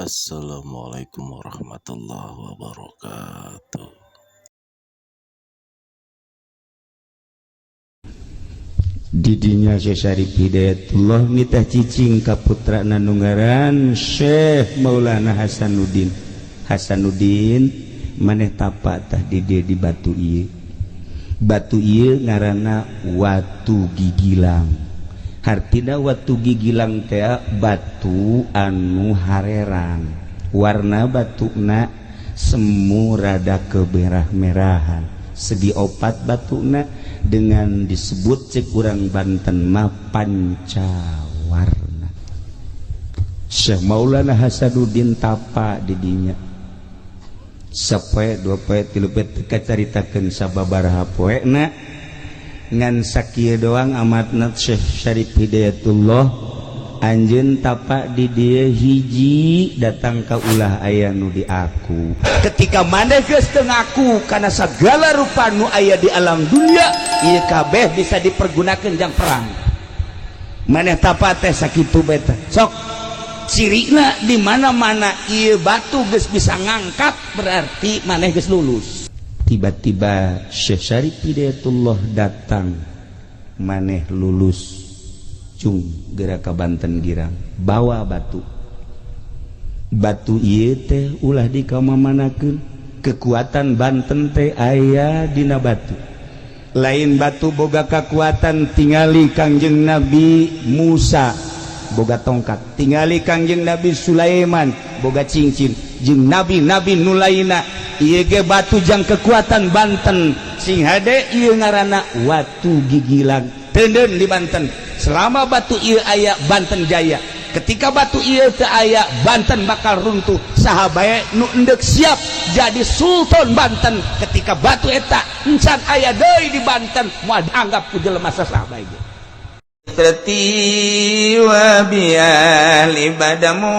Assalamualaikum warahmatullahi wabarakatuh. Didinya Syekh Syarif Hidayatullah nitah cicing ka putrana nungaran Syekh Maulana Hasanuddin. Hasanuddin maneh tapak tah di dieu di batu ieu. Batu ieu ngaranna Watu Gigilang. Hartina Watu Gigilang teh batu anu hareran. Warna batuna semu rada kemerah-merahan. Segi opat batuna dengan disebut cek urang Banten mah pancawarna. Syekh Maulana Hasanuddin tapa di dinya. Sapoe dua poe tilu poe kacaritakeun sababaraha poena ngan sakieu doang amatna Syekh Syarif Hidayatullah anjeun tapa di dieu hiji datang ka ulah aya nu di aku. Ketika maneh geus teu ngaku kana sagala rupa nu aya di alam dunia ieu kabeh bisa dipergunakeun jang perang. Maneh tapa teh sakitu bae teh. Sok cirina di mana-mana ieu batu geus bisa ngangkat berarti maneh geus lulus. Tiba-tiba Syekh Syarif Hidayatullah datang, maneh lulus. Cung geura ka Banten girang bawa batu. Batu ieu teh ulah dikamamanakeun. Kekuatan Banten teh aya dina batu. Lain batu boga kekuatan tingali Kangjeng Nabi Musa boga tongkat, tingali Kangjeng Nabi Sulaiman boga cincin, jeung nabi-nabi nu lainna ieu ge batu jang kekuatan Banten. Sing hade ieu ngaranna Watu Gigilang. Teuneun di Banten. Selama batu ieu aya Banten jaya. Ketika batu ieu teu aya Banten bakal runtuh. Saha bae nu endek siap jadi Sultan Banten ketika batu eta encan aya deui di Banten moal dianggap ku jelema saha bae ge. Wa bial ibadamu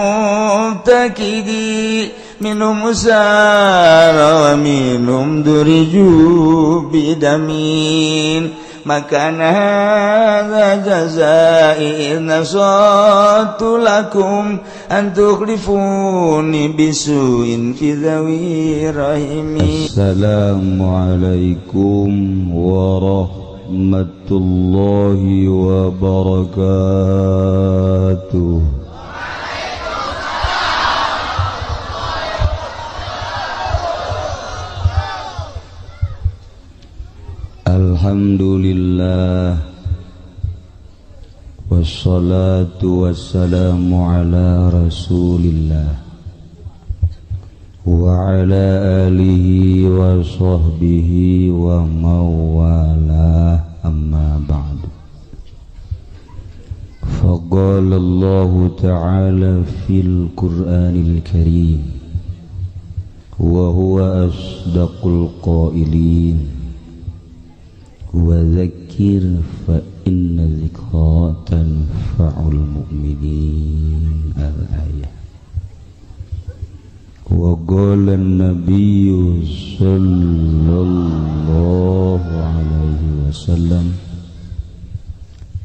takidi minum usara wa minum duriju bidamin makana hadza jazai nasatu lakum antukhlifuni bisuin fi dhawi rahimi. Assalamualaikum warahmatullahi wabarakatuh. Alhamdulillah wassalatu wassalamu ala rasulillah wa ala alihi wa sahbihi wa mawala amma ba'du. Faqala Allah ta'ala fil Qur'anil Karim wa huwa asdaqul qailin wa dzakir fa inna dzikra tanfa'ul mu'minin. Al-ayah. Wa qala an-nabiyyu sallallahu alaihi wasallam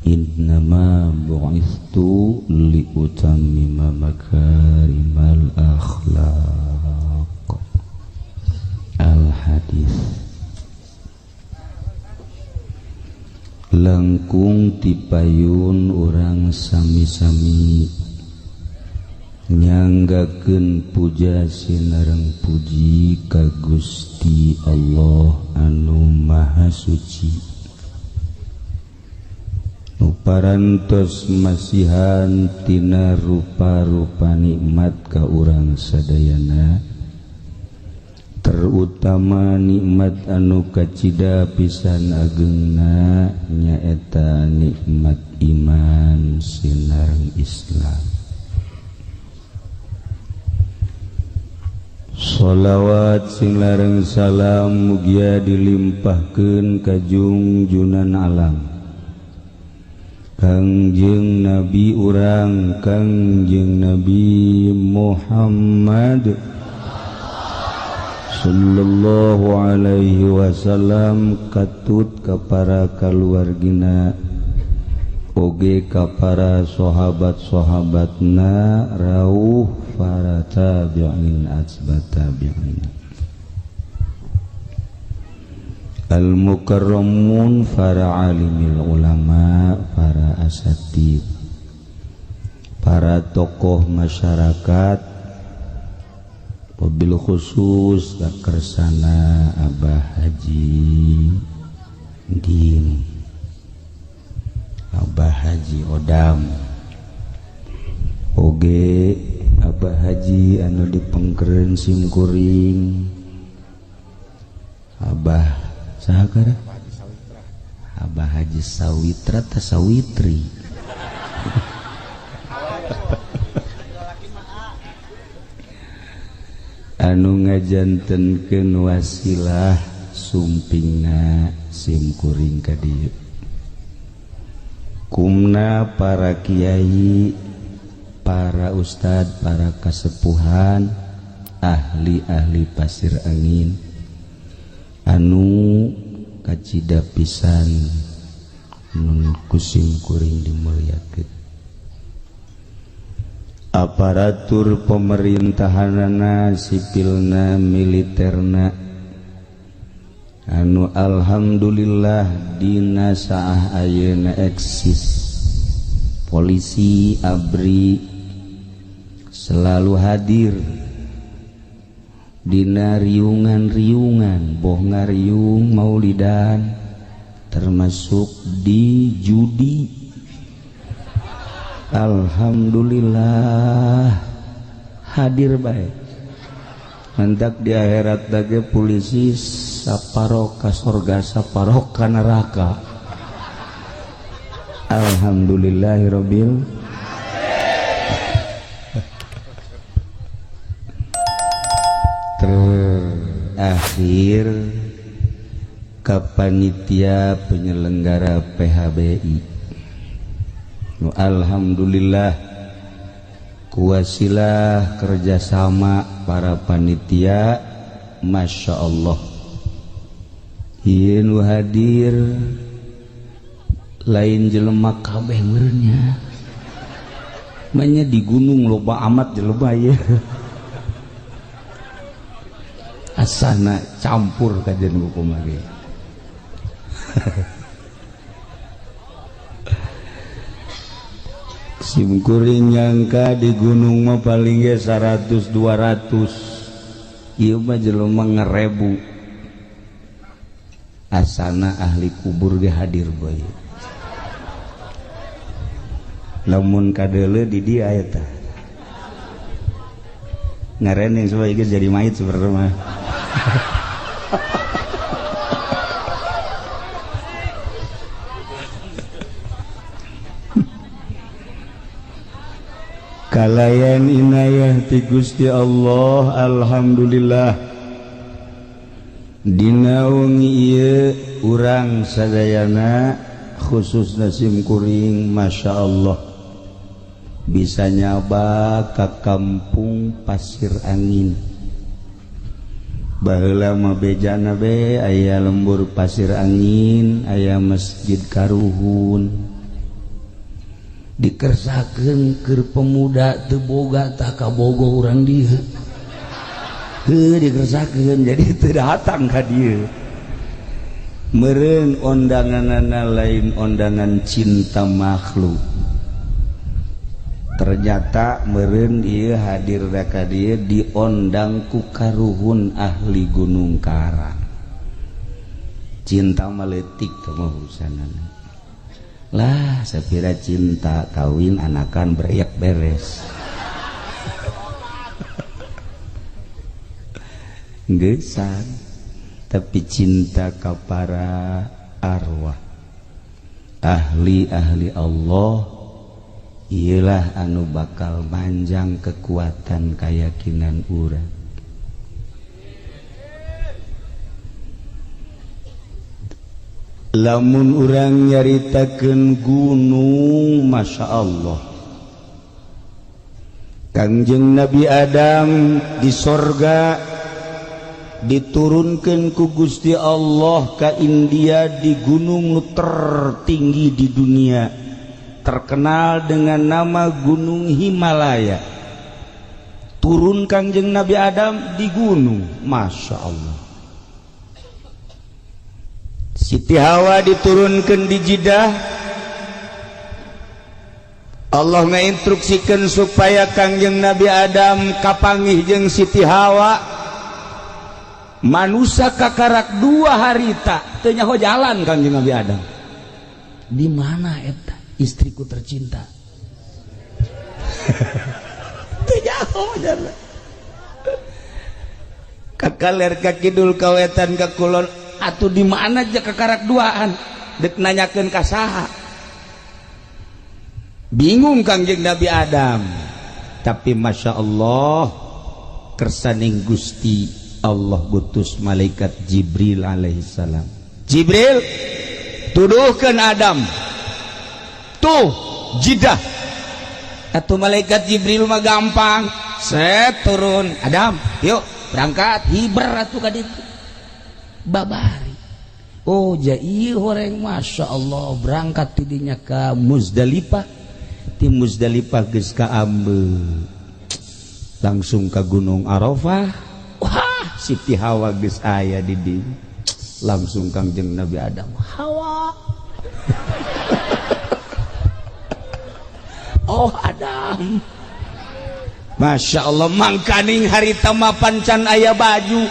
innama bu'ithtu li utammima makarimal akhlaq. Al-hadis. Langkung tipayun orang sami-sami nyanggakeun puja sinareng puji ka Gusti Allah anu maha suci, nu parantos masihan tina rupa-rupa nikmat ka urang sadayana, terutama nikmat anu kacida pisan ageungna nyaeta nikmat iman sinareng Islam. Shalawat sing lareng salam mugia dilimpahkeun ka junjunan alam Kangjeng Nabi urang Kangjeng Nabi Muhammad sallallahu alaihi wasallam, katut ka para kaluargina oge ka para sahabat-sahabatna rawuh para tabi'in atba tabi'in al-mukarramun para alimil ulama para asatid para tokoh masyarakat wabil khusus kersana Abah Haji Din Abah Haji Odam oge Abah Haji anu dipengkereun simkuring Abah sahakara Abah Haji Sawitra ta Sawitri anu ngajantenkeun wasilah sumpingna simkuring ka dieu kumna para kiai para ustad para kasepuhan ahli-ahli pasir angin anu kacida pisan nun kusim kuring dimulyakeun aparatur pemerintahanana sipilna militerna anu alhamdulillah dina saah ayeuna eksis polisi ABRI selalu hadir dina riungan-riungan boh ngariung maulidan termasuk di judi alhamdulillah hadir baik hendak di akhirat dage polisi saparok ka surga saparok ka neraka alhamdulillahirabbil terakhir kapanitia penyelenggara PHBI alhamdulillah kuasilah kerjasama para panitia Masya Allah ieu nu hadir lain jelema kabeh meureunnya manya di gunung loba amat jelema ieu asana campur kajian hukum lagi simkuring nyangka di gunung mah paling ge 100-200 ieu mah jelema ngarebu asana ahli kubur ge hadir bae lamun kadeuleu di dieu eta ngareneng supaya geus jadi mayit sebenarnya mah kalayan inayah ti Gusti Allah alhamdulillah dina wengi ieu urang sadayana khususna simkuring Masya Allah bisa nyaba ka kampung Pasir Angin baheula mah bejana be aya lembur Pasir Angin aya Masjid Karuhun dikersakeun keur pemuda teu boga tah kabogoh urang dieu heuh dikersakeun jadi teu datang ka dieu meureun ondanganana lain ondangan cinta makhluk ternyata meureun ieu hadir ka dieu diondang ku Karuhun ahli Gunung Karang cinta maletik teh mah urusanana lah sapira cinta kawin anakan bereyak beres gesan tapi cinta ka para arwah ahli-ahli Allah ialah anu bakal manjang kekuatan keyakinan urang lamun urang nyaritakeun gunung Masya Allah Kangjeng Nabi Adam di sorga diturunkeun ku Gusti Allah ka India di gunung nu tertinggi di dunia terkenal dengan nama Gunung Himalaya turun Kangjeng Nabi Adam di gunung. Masya Allah. Siti Hawa diturunkan di Jidah. Allah ngainstruksikan supaya Kangjeng Nabi Adam kapanggih jeung Siti Hawa. Manusia kakarak 2 hari tak teu nyaho jalan Kangjeng Nabi Adam. Di mana eta istriku tercinta? Teu nyaho jalan. Kakaler ka kidul kawetan ka kulon atuh di mana aja kakarak 2an dek nanyakeun ka saha. Bingung Kangjeng Nabi Adam. Tapi Masya Allah kersaning Gusti Allah gutus malaikat Jibril alaihissalam. Jibril tuduhkeun Adam tuh Jidah. Atuh malaikat Jibril mah gampang, set turun Adam yuk berangkat hiber atuh ka ditu babari. Oh jai horeng Masya Allah berangkat tidinya ke Muzdalifah. Di Muzdalifah geus ka ambe langsung ke Gunung Arafah. Wah Siti Hawa geus aya di dieu. Langsung Kangjeng Nabi Adam Hawa. Oh Adam. Masya Allah mangkaning harita mapan can aya baju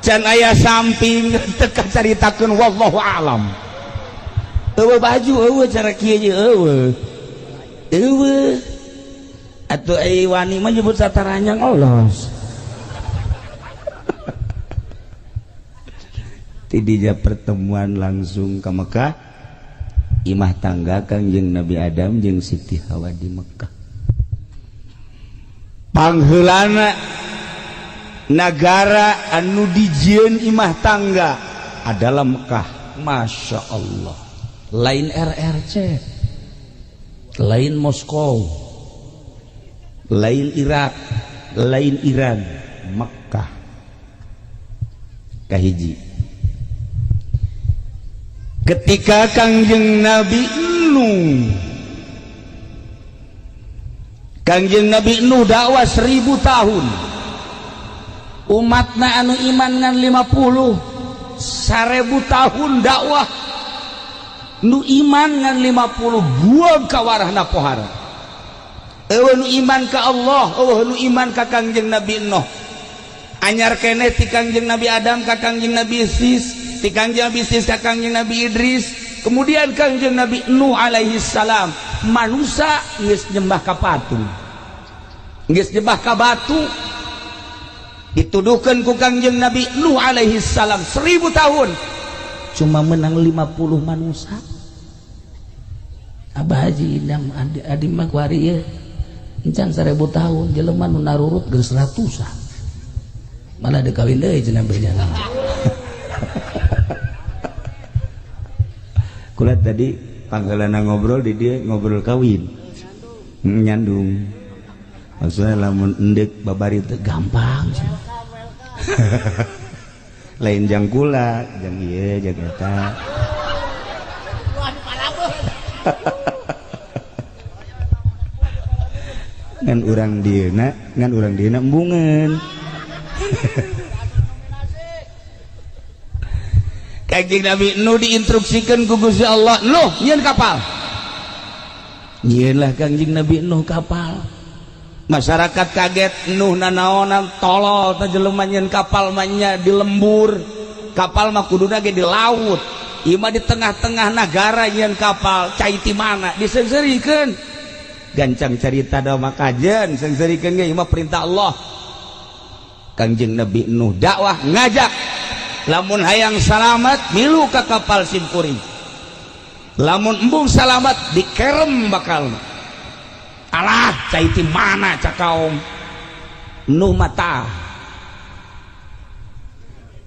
can aya samping teka caritakeun wallahu alam. Eueuh baju eueuh cara kieu je eueuh atuh ai wani mah nyebut sataranyang olos. Tidinya pertemuan langsung ke Mekah. Imah tangga Kangjeng Nabi Adam jeung Siti Hawa di Mekah. Pangheulana negara anu dijieun imah tangga adalah Mekah. Masya Allah. Lain RRC, lain Moskow, lain Irak, lain Iran, Mekah. Kahiji. Ketika Kangjeng Nabi Nuh dakwah 1000 tahun, umatna anu iman ngan 50 1000 tahun dakwah. Nu iman ngan 50 buang ka warahna pohara. Eueuh nu iman ka Allah, eueuh nu iman ka Kangjeng Nabi Nuh. Anyar keneh ti Kangjeng Nabi Adam ka Kangjeng Nabi Sis, ti Kangjeng Nabi Sis ka Kangjeng Nabi Idris, kemudian Kangjeng Nabi Nuh alaihi salam. Manusia geus nyembah ka patung, geus nyembah ka batu. Dituduhkeun ku Kangjeng Nabi Nuh alaihi salam 1000 tahun cuma menang 50 manusia. Abah Haji Idam adi mah kuari ieu encan 1000 tahun jelema nu narurut geus ratusan. Malah dekawin deui cenah berjalan. Kula tadi panggalana ngobrol di dia ngobrol kawin. Nyandung. Maksudnya lamun endek babari teh gampang sih. Lain jang kula, jang ieu jang eta. Ngan urang dieuna embungeun. Kangjeng Nabi Nuh diinstruksikan ku Gusti Allah, Nuh nyieun kapal. Nyieunlah Kangjeng Nabi Nuh kapal. Masyarakat kaget, Nuh nanaonan tolol teh jelema nyieun kapal mah nya di lembur. Kapal mah kuduna ge di laut. Ieu mah di tengah-tengah nagara nyieun kapal, cai ti mana diseungseurikeun. Gancang carita da makajeun, seungseurikeun ge ieu mah perintah Allah. Kangjeng Nabi Nuh dakwah ngajak, lamun hayang salamat milu ka kapal simkuring, lamun embung salamat dikerem bakal. Alah cai ti mana cakaom Nuh mata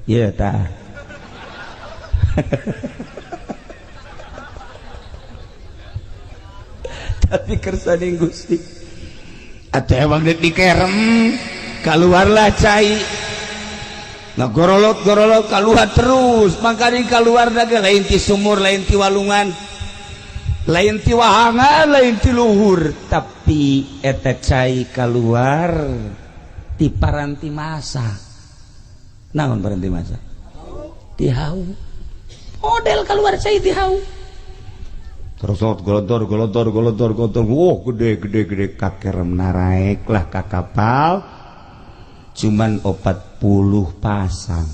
ya tah. Tapi kersaning Gusti atuh emang dek dikerem keluarlah cai. Nah gorolot keluar terus, makanya keluar daga lain ti sumur, lain ti walungan, lain ti wahangan, lain ti luhur. tapi eta cai keluar ti paranti masak. Naon paranti masak? Ti hau. Model keluar cai ti hau. Terus golontor. Oh, gede kakerem naraek lah ka kapal. Cuman 40 pasang.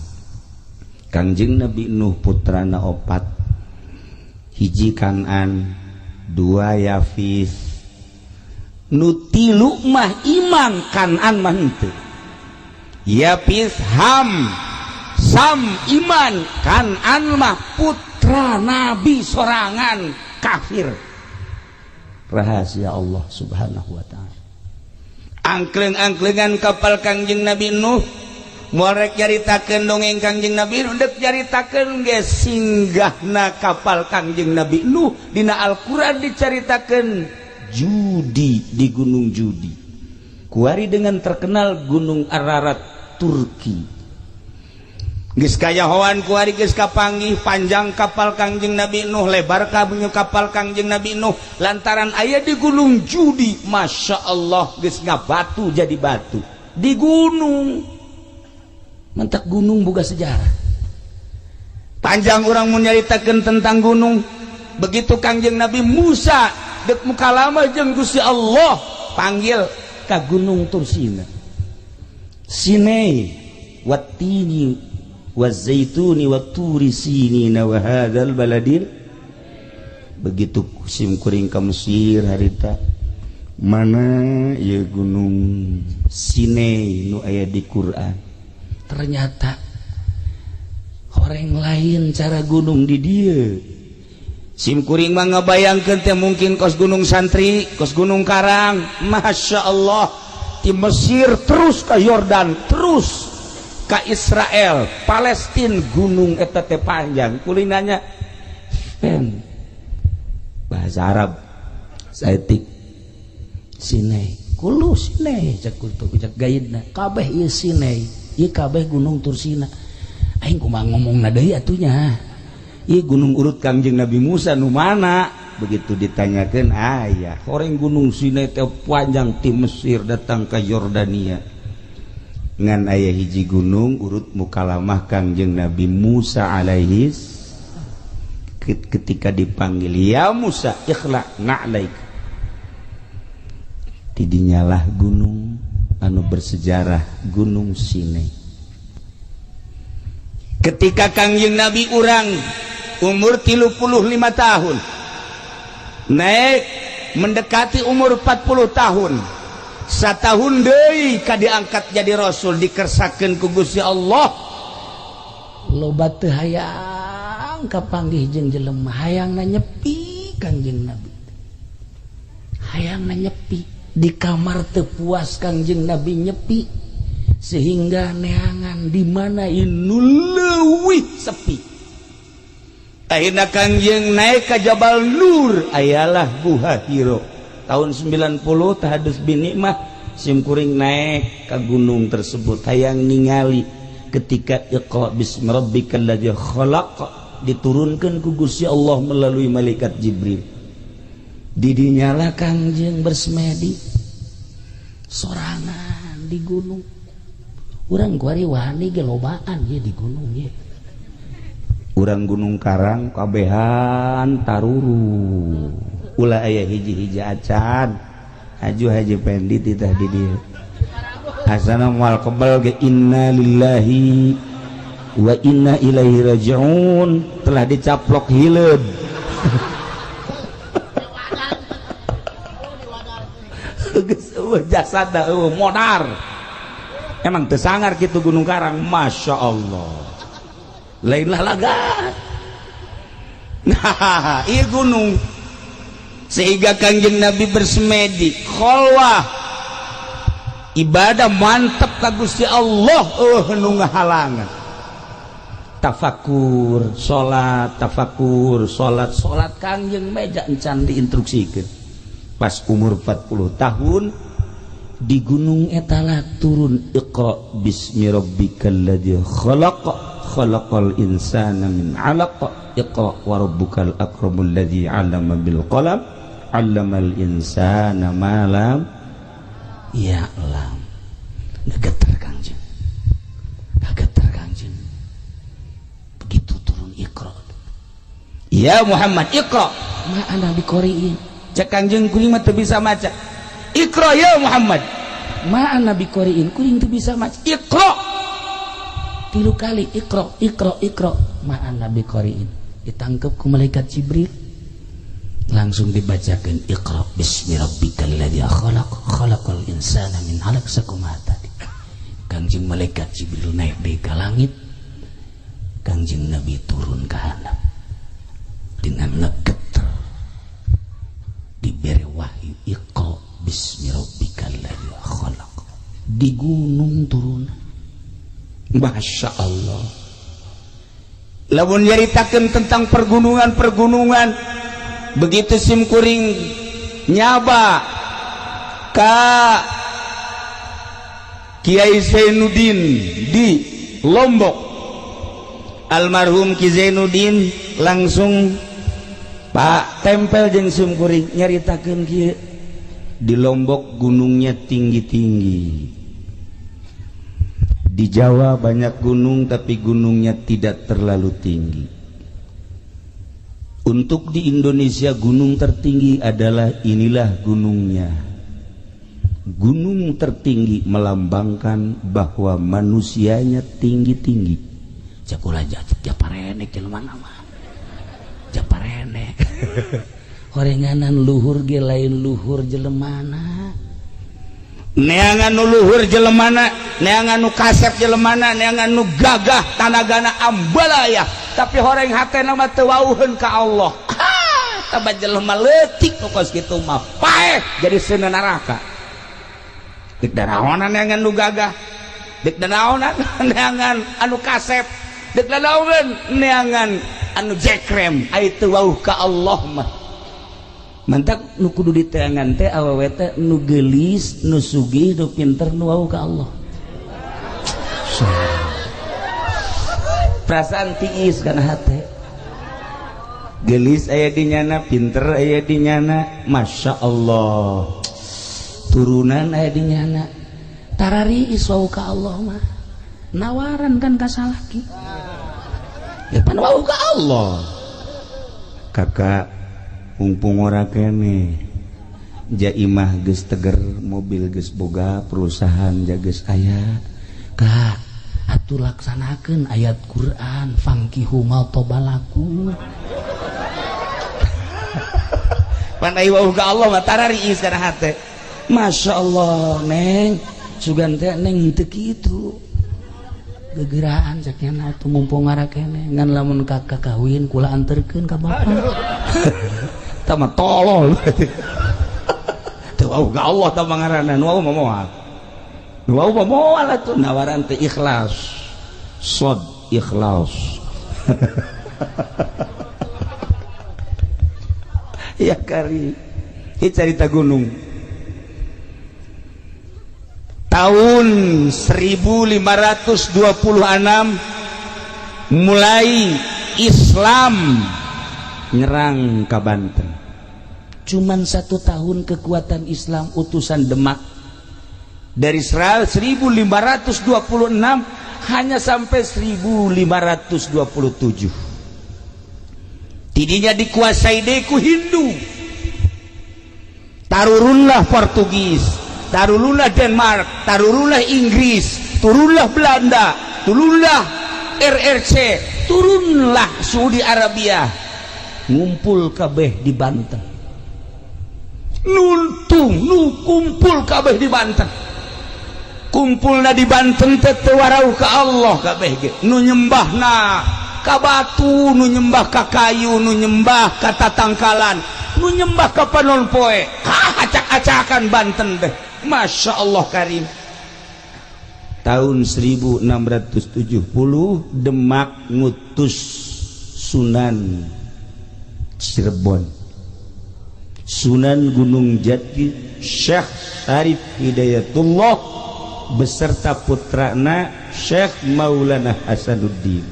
Kangjeng Nabi Nuh putrana 4. Hiji Kanan, 2 Yafis. Nu 3 mah iman, Kanan mah henteu. Yafis Ham, Sam iman, Kanan mah putra Nabi sorangan kafir. Rahasia Allah Subhanahu wa ta'ala. Angkleng-angklengan kapal Kangjeng Nabi Nuh morek nyaritakeun dongeng Kangjeng Nabi Nuh deuk nyaritakeun ge singgahna kapal Kangjeng Nabi Nuh dina Al-Qur'an dicaritakeun judi di Gunung Judi. Kuari dengan terkenal Gunung Ararat Turki. Geus kayahoan kuari geus kapanggih panjang kapal Kangjeng Nabi Nuh, lebar kabunyu kapal Kangjeng Nabi Nuh lantaran aya di Gunung Judi. Masya Allah geus ngabatu jadi batu di gunung. Mentak gunung boga sejarah panjang. Orang mau nyaritakeun tentang gunung. Begitu Kangjeng Nabi Musa dek mukalamah jeung Gusti Allah panggil ka Gunung Tursina, Sinai wattini wazaituni watturi sinina wa hadzal baladil. Begitu sim kuring ka Mesir harita mana ya Gunung Sinai nu aya di Quran. Ternyata horeng lain cara gunung di dieu. Sim kuring mah ngabayangkeun teh mungkin kos Gunung Santri, kos Gunung Karang. Masya Allah di Mesir terus ka Yordan terus ka Israel, Palestina, gunung eta teh panjang. Kulinanya pen bahasa Arab saeutik Sinai. Kulo Sinai cak kultu cak gaidna. Kabeh ieu Sinai, ieu kabeh gunung Tursina. Aing kumaha ngomongna deui atunya. Ieu gunung urut Kangjeng Nabi Musa nu mana? Begitu ditanyakeun aya. Horeng gunung Sinai teh panjang ti Mesir datang ka Yordania. Ngan ayah hiji gunung urut mukalamah Kangjeng Nabi Musa alaihis ketika dipanggil ya Musa ikhla na'laik. Tidinyalah gunung anu bersejarah Gunung Sinai. Ketika Kangjeng Nabi urang umur 35 tahun naik mendekati umur 40 tahun. Satahun deui ka diangkat jadi rasul dikersakeun ku Gusti Allah. Loba teu hayang kapanggih jeung jelema, hayangna nyepi Kangjeng Nabi. Hayangna nyepi di kamar teu puas Kangjeng Nabi nyepi sehingga neangan di mana inu leuwih sepi. Akhirna Kangjeng naik ka Jabal Nur, ayalah Guha Hiro. Tahun 90 tahadus bini mah sim kuring naik ke gunung tersebut hayang ningali ketika iqra bismi rabbikal ladzi khalaq diturunkan ku Gusti Allah melalui malaikat Jibril. Didinyalah Kangjeng bersemedi sorangan di gunung. Urang kuari wani ge lobaan ye di gunung ye. Urang Gunung Karang kabehan taruru. Ulah aya hiji-hiji acan aju Haji Pendi titah di dieu asana moal kebal ge inna lillahi wa inna ilaihi rajiun telah dicaplok hileud geus jasada modar emang teu sangar kitu Gunung Karang. Masya Allah lain lah lagat. Nah ieu gunung sehingga Kangjeng Nabi bersemedi kholwah ibadah mantep ka Gusti Allah nu ngahalangan. Tafakur salat Kangjeng meja encan diinstruksikeun. Pas umur 40 tahun di gunung etalah turun iqra bismi rabbikal ladzi khalaq khalaqal insana min 'alaq iqra wa rabbukal akramul ladzi 'allama bil qalam 'allamal insana ma lam ya'lam. Gegeter Kangjeng, kageter Kangjeng. Begitu turun Iqra, ya Muhammad Iqra, ma ana biqoriin. Cek Kangjeng kuring mah teu bisa maca. Iqra ya Muhammad, ma ana biqoriin, kuring teu bisa maca. Iqra 3 kali, Iqra Iqra Iqra, ma ana biqoriin. Ditangkep ku malaikat Jibril, langsung dibacakan Iqra bismi rabbikal ladzi khalaq khalaqal insana min 'alaq sakumaha tadi. Kangjeng malaikat Jibril naik di ke langit, Kangjeng Nabi turun ke handap dengan ngegeter, diberi wahyu Iqra bismi rabbikal ladzi khalaq. Di gunung turun, Masya Allah. Lamun nyaritakeun tentang pergunungan-pergunungan, begitu simkuring nyaba ka Kiai Zainuddin di Lombok, almarhum Ki Zainuddin langsung Pak tempel jeung simkuring nyaritakeun kieu. Di Lombok gunungnya tinggi-tinggi. Di Jawa banyak gunung tapi gunungnya tidak terlalu tinggi. Untuk di Indonesia gunung tertinggi adalah inilah gunungnya. Gunung tertinggi melambangkan bahwa manusianya tinggi-tinggi. Jakulah japarene jelema nama. Japarene. Horenganan luhur ge lain luhur jelemana. Neangan nu luhur jelemana, neangan nu kasep jelemana, neangan nu gagah tanagana ambalaya. Tapi horeng hatena mah teu wauheun ka Allah. Taba jelema leutik nu kos kitu mah paeh jadi seuneu neraka. Dik daraonan neangan nu gagah, dik daraonan neangan anu kasep, dik daraonan neangan anu jekrem, aya teu wauh ka Allah mah. Mantak nu kudu diteangan teh awewe teh nu geulis, nu sugih, nu pinter, nu wauh ka Allah. Perasaan tiis kana hate. Geulis aya di nyana, pinter aya di nyana, Masya Allah. Turunan aya di nyana. Tarariis wauh ka Allah mah. Nawaran kan ka salaki. Ya pan wauh ka Allah. Kakak mumpung ora kene, jaimah geus teger, mobil geus boga, perusahaan jageus aya. Kak, atuh laksanakeun ayat Quran, fankihu ma tobalakum. Pan aya wauh ka Allah mah tarariis kana hate. Masya Allah neng, sugan teh neng teu kitu. Gegeraan sakena atuh mumpung ngara kene, ngan lamun kakak kawin kula anterkeun ka bapak. Tah mah tolol. Teu wauh ka Allah tah pangaranna, nu wauh mah moal. Nu wauh mah moal atuh nawaran teh ikhlas. Shod ikhlas. Ya kari. Ieu carita gunung. Tahun 1526 mulai Islam nyerang ke Banten. Cuman 1 tahun kekuatan Islam utusan Demak dari 1526 hanya sampai 1527. Tidinya dikuasai deku Hindu. Tarurunlah Portugis, tarurunlah Denmark, tarurunlah Inggris, turunlah Belanda, turunlah RRC, turunlah Saudi Arabia, ngumpul kabeh di Banten. Nuntung nu kumpul kabeh di Banten. Kumpulna di Banten teh teu warau ka Allah kabeh ge. Nu nyembahna ka batu, nu nyembah ka kayu, nu nyembah ka tatangkalan, nu nyembah ka panon poe. Acak-acakan Banten teh. Masya Allah karim. Tahun 1670 Demak ngutus Sunan Cirebon, Sunan Gunung Jati, Syekh Syarif Hidayatullah beserta putrana Syekh Maulana Hasanuddin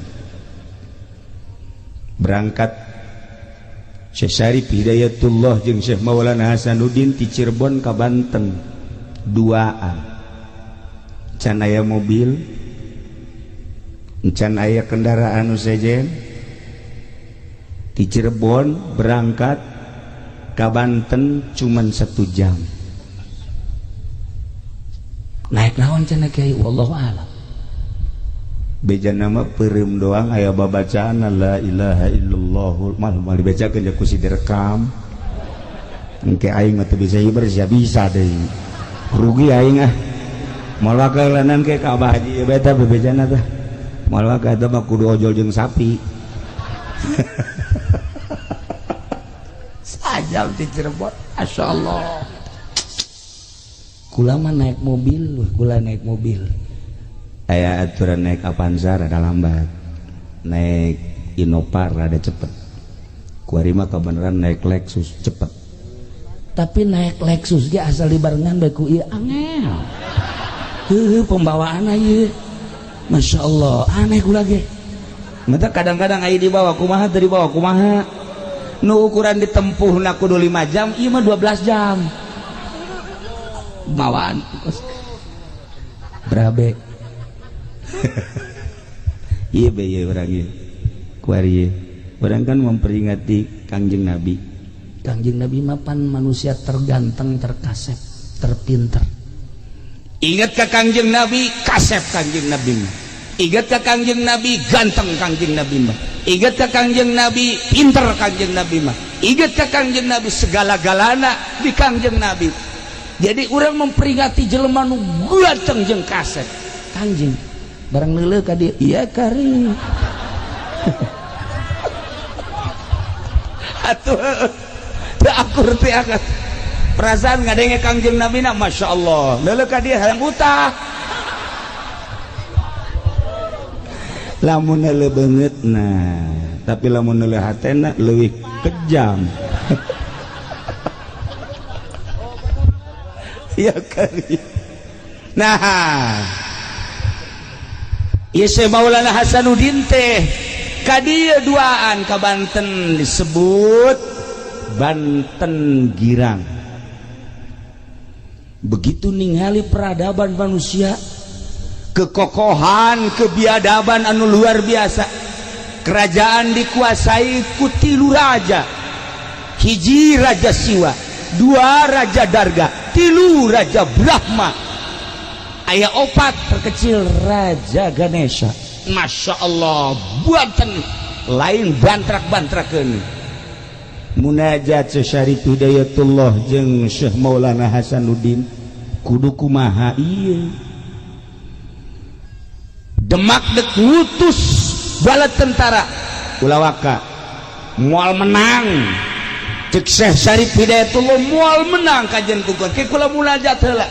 berangkat Syekh Syarif Hidayatullah jeung Syekh Maulana Hasanuddin ti Cirebon ka Banten duaan can aya mobil can aya kendaraan nu sejen ti Cirebon berangkat ka Banten cuman 1 jam naik naon cenah kiai wallahu a'lam beja nama pereum doang aya babacaan la ilaha illallah mal dibacakeun ya ku si direkam engke aing mah teu bisa hiber sia bisa deui rugi aing moal wakalanan ke ka Abah Haji beta bebejana tah moal waka eta mah kudu ojol jeung sapi sajam di Cirebon masyaallah kula mah naik mobil aya aturan naik Avanza rada lambat naik Innova rada cepet kuari mah kebenaran naik Lexus cepet tapi naik Lexus ge asal dibarengan bae ku ieu angel pembawaanna ieu Masya Allah aneh kula ge mata kadang-kadang aya dibawa kumaha teu dibawa kumaha nu ukuran ditempuhna kudu 5 jam ieu mah 12 jam bawaan berabe iya be orang ieu kuari orang kan memperingati Kangjeng Nabi mapan manusia terganteng terkasep terpinter ingat ke Kangjeng Nabi kasep Kangjeng Nabi mah ingat ke Kangjeng Nabi ganteng Kangjeng Nabi mah ingat ke Kangjeng Nabi pinter Kangjeng Nabi mah ingat ke Kangjeng Nabi segala-galana di Kangjeng Nabi jadi orang memperingati jelema nu ganteng jeung kasep Kangjeng barang neuleuh ka dieu iya kari atuh teu akur teh angkat perasaan ngadenge Kangjeng Nabi na Masya Allah neuleuh ka dieu hayang utah lamun neuleuh beungeutna tapi lamun neuleuh hatena leuwih kejam iya kari nah ieu Syekh Maulana Hasanuddin teh ka dieu duaan ka Banten disebut Banten Girang begitu ningali peradaban manusia kekokohan kebiadaban anu luar biasa kerajaan dikuasai ku 3 raja 1 Raja Siwa 2 Raja Darga 3 Raja Brahma aya 4 terkecil Raja Ganesha Masya Allah buatan lain bantrak-bantrakeun munajat Syekh Syarif Hidayatullah jeung Syekh Maulana Hasanuddin kudu kumaha ieu demak dek ngutus bala tentara ulah waka moal menang cek Syekh Syarif Hidayatullah moal menang kajian kukuan ke kula munajat heula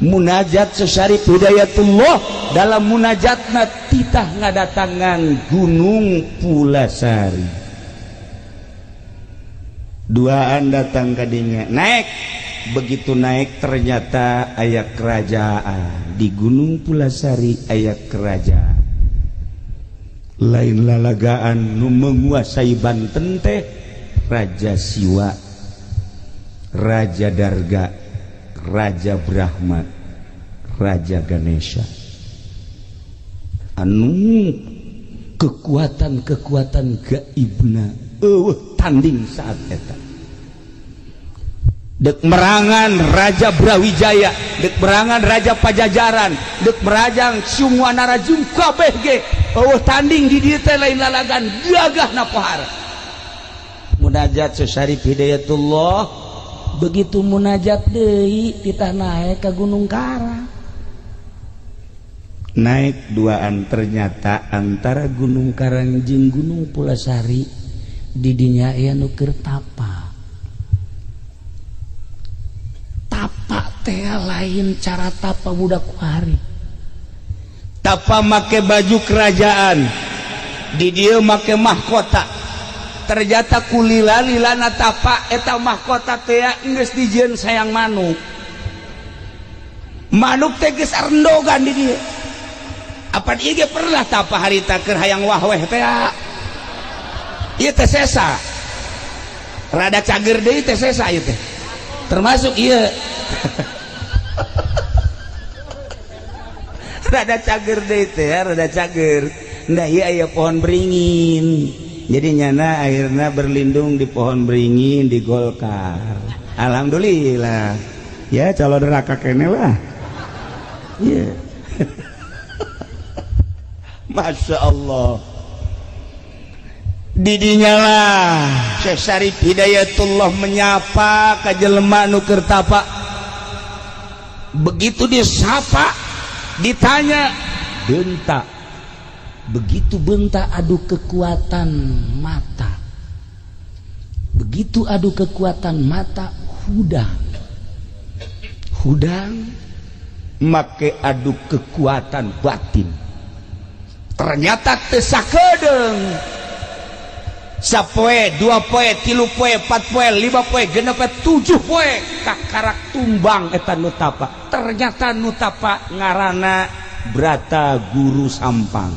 munajat Syekh Syarif Hidayatullah dalam munajatna titah ngadatangan Gunung Pulasari duaan datang ka dinya naik begitu naik ternyata aya kerajaan di Gunung Pulasari aya kerajaan lain lalagaan nu menguasai Banten teh Raja Siwa Raja Darga Raja Brahma Raja Ganesha anu kekuatan gaibna tanding saat eta dek merangan Raja Brawijaya dek merangan Raja Pajajaran dek merajang semua narajum kabeh ge tanding di dieu teh lain lalagan gagahna pohara munajat Syekh Syarif Hidayatullah begitu munajat deui kita naik ke Gunung Karang naik duaan ternyata antara Gunung Karang jeung Gunung Pulasari di dinya aya nu keur tapa teh lain cara tapa budak kuari tapa make baju kerajaan di dieu make mahkota ternyata kulila-lilana tapa eta mahkota teh geus dijieun sayang manuk teh geus arendogan di dieu apa ieu ge pernah tapa harita keur hayang wahweh teh ieu teh sesa rada cager deui teh sesa ieu teh termasuk ieu rada cager deui teh rada cager nda ieu aya pohon beringin jadi nyana akhirnya berlindung di pohon beringin di Golkar. Alhamdulillah ya calon neraka kene lah ya. Masya Allah didinya lah Syekh Syarif Hidayatullah menyapa ka jelema nu keur tapa. Begitu disapa ditanya bentak, begitu bentak adu kekuatan mata, begitu adu kekuatan mata hudang make adu kekuatan batin ternyata teu sakedeung. Sapoe, 2 poe, 3 poe, 4 poe, 5 poe, 6 poe, 7 poe kakarak tumbang eta nu tapa. Ternyata nu tapa ngaranna Brata Guru Sampang.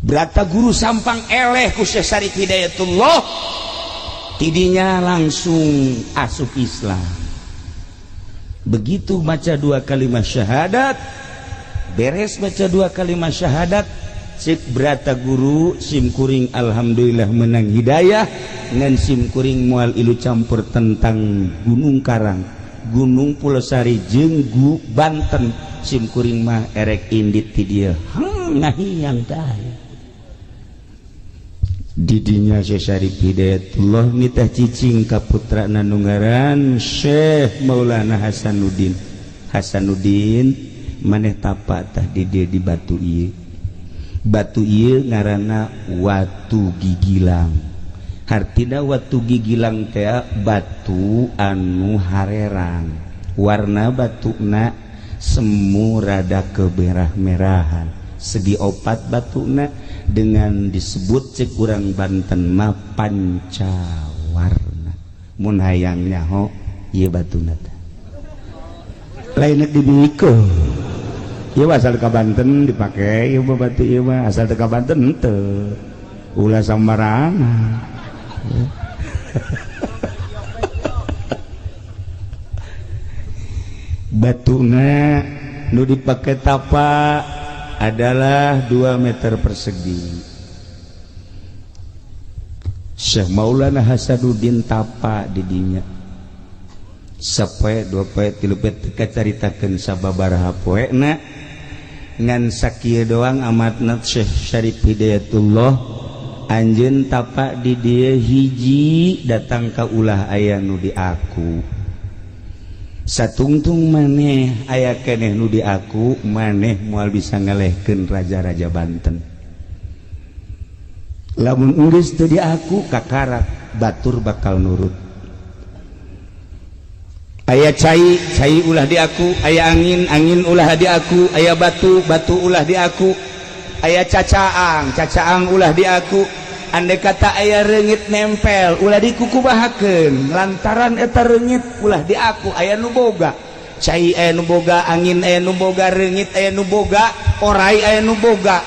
Brata Guru Sampang eleh ku Syekh Syarif Hidayatullah, tidinya langsung asup Islam. Begitu baca 2 kalimat syahadat, beres baca 2 kalimat syahadat, cik Brata Guru simkuring alhamdulillah menang hidayah ngan simkuring moal ilu campur tentang Gunung Karang, Gunung Pulosari jeung Banten. Simkuring mah erek indit ti dieu ngahiyang tah. Didinya Syekh Syarif Hidayatullah nitah cicing ka putrana nu ngaran Syekh Maulana Hasanuddin. Hasanuddin maneh tapa tah di dieu di batu ieu. Batu ieu ngaranna Watu Gigilang. Hartina Watu Gigilang teh batu anu harerang. Warna batuna semu rada kemerah-merahan. Segi opat batuna dengan disebut cek urang Banten mah pancawarna. Mun hayang nyaho ieu batuna teh. Lainna dibikeun. Ieu asal ka Banten dipake ieu batu ieu mah asal teu ka Banten henteu. Ulah sambarangan. Batuna nu dipake tapa adalah 2 meter persegi. Syekh Maulana Hasanuddin tapa di dinya. Sapoe 2 poe 3 poe kacaritakeun sababaraha poena ngan sakieu doang amatna Syekh Syarif Hidayatullah anjeun tapa di dieu hiji datang ka ulah aya nu di aku. Satungtung maneh aya keneh nu di aku maneh moal bisa ngalehkeun raja-raja Banten. Lamun geus teu di aku kakarak batur bakal nurut. Aya cai ulah di aku, aya angin ulah di aku, aya batu ulah di aku, aya cacaang ulah di aku. Andai kata aya reungit nempel ulah dikukubahakeun lantaran eta reungit ulah di aku. Aya nu boga cai, aya nu boga angin, aya nu boga reungit, aya nu boga orai, aya nu boga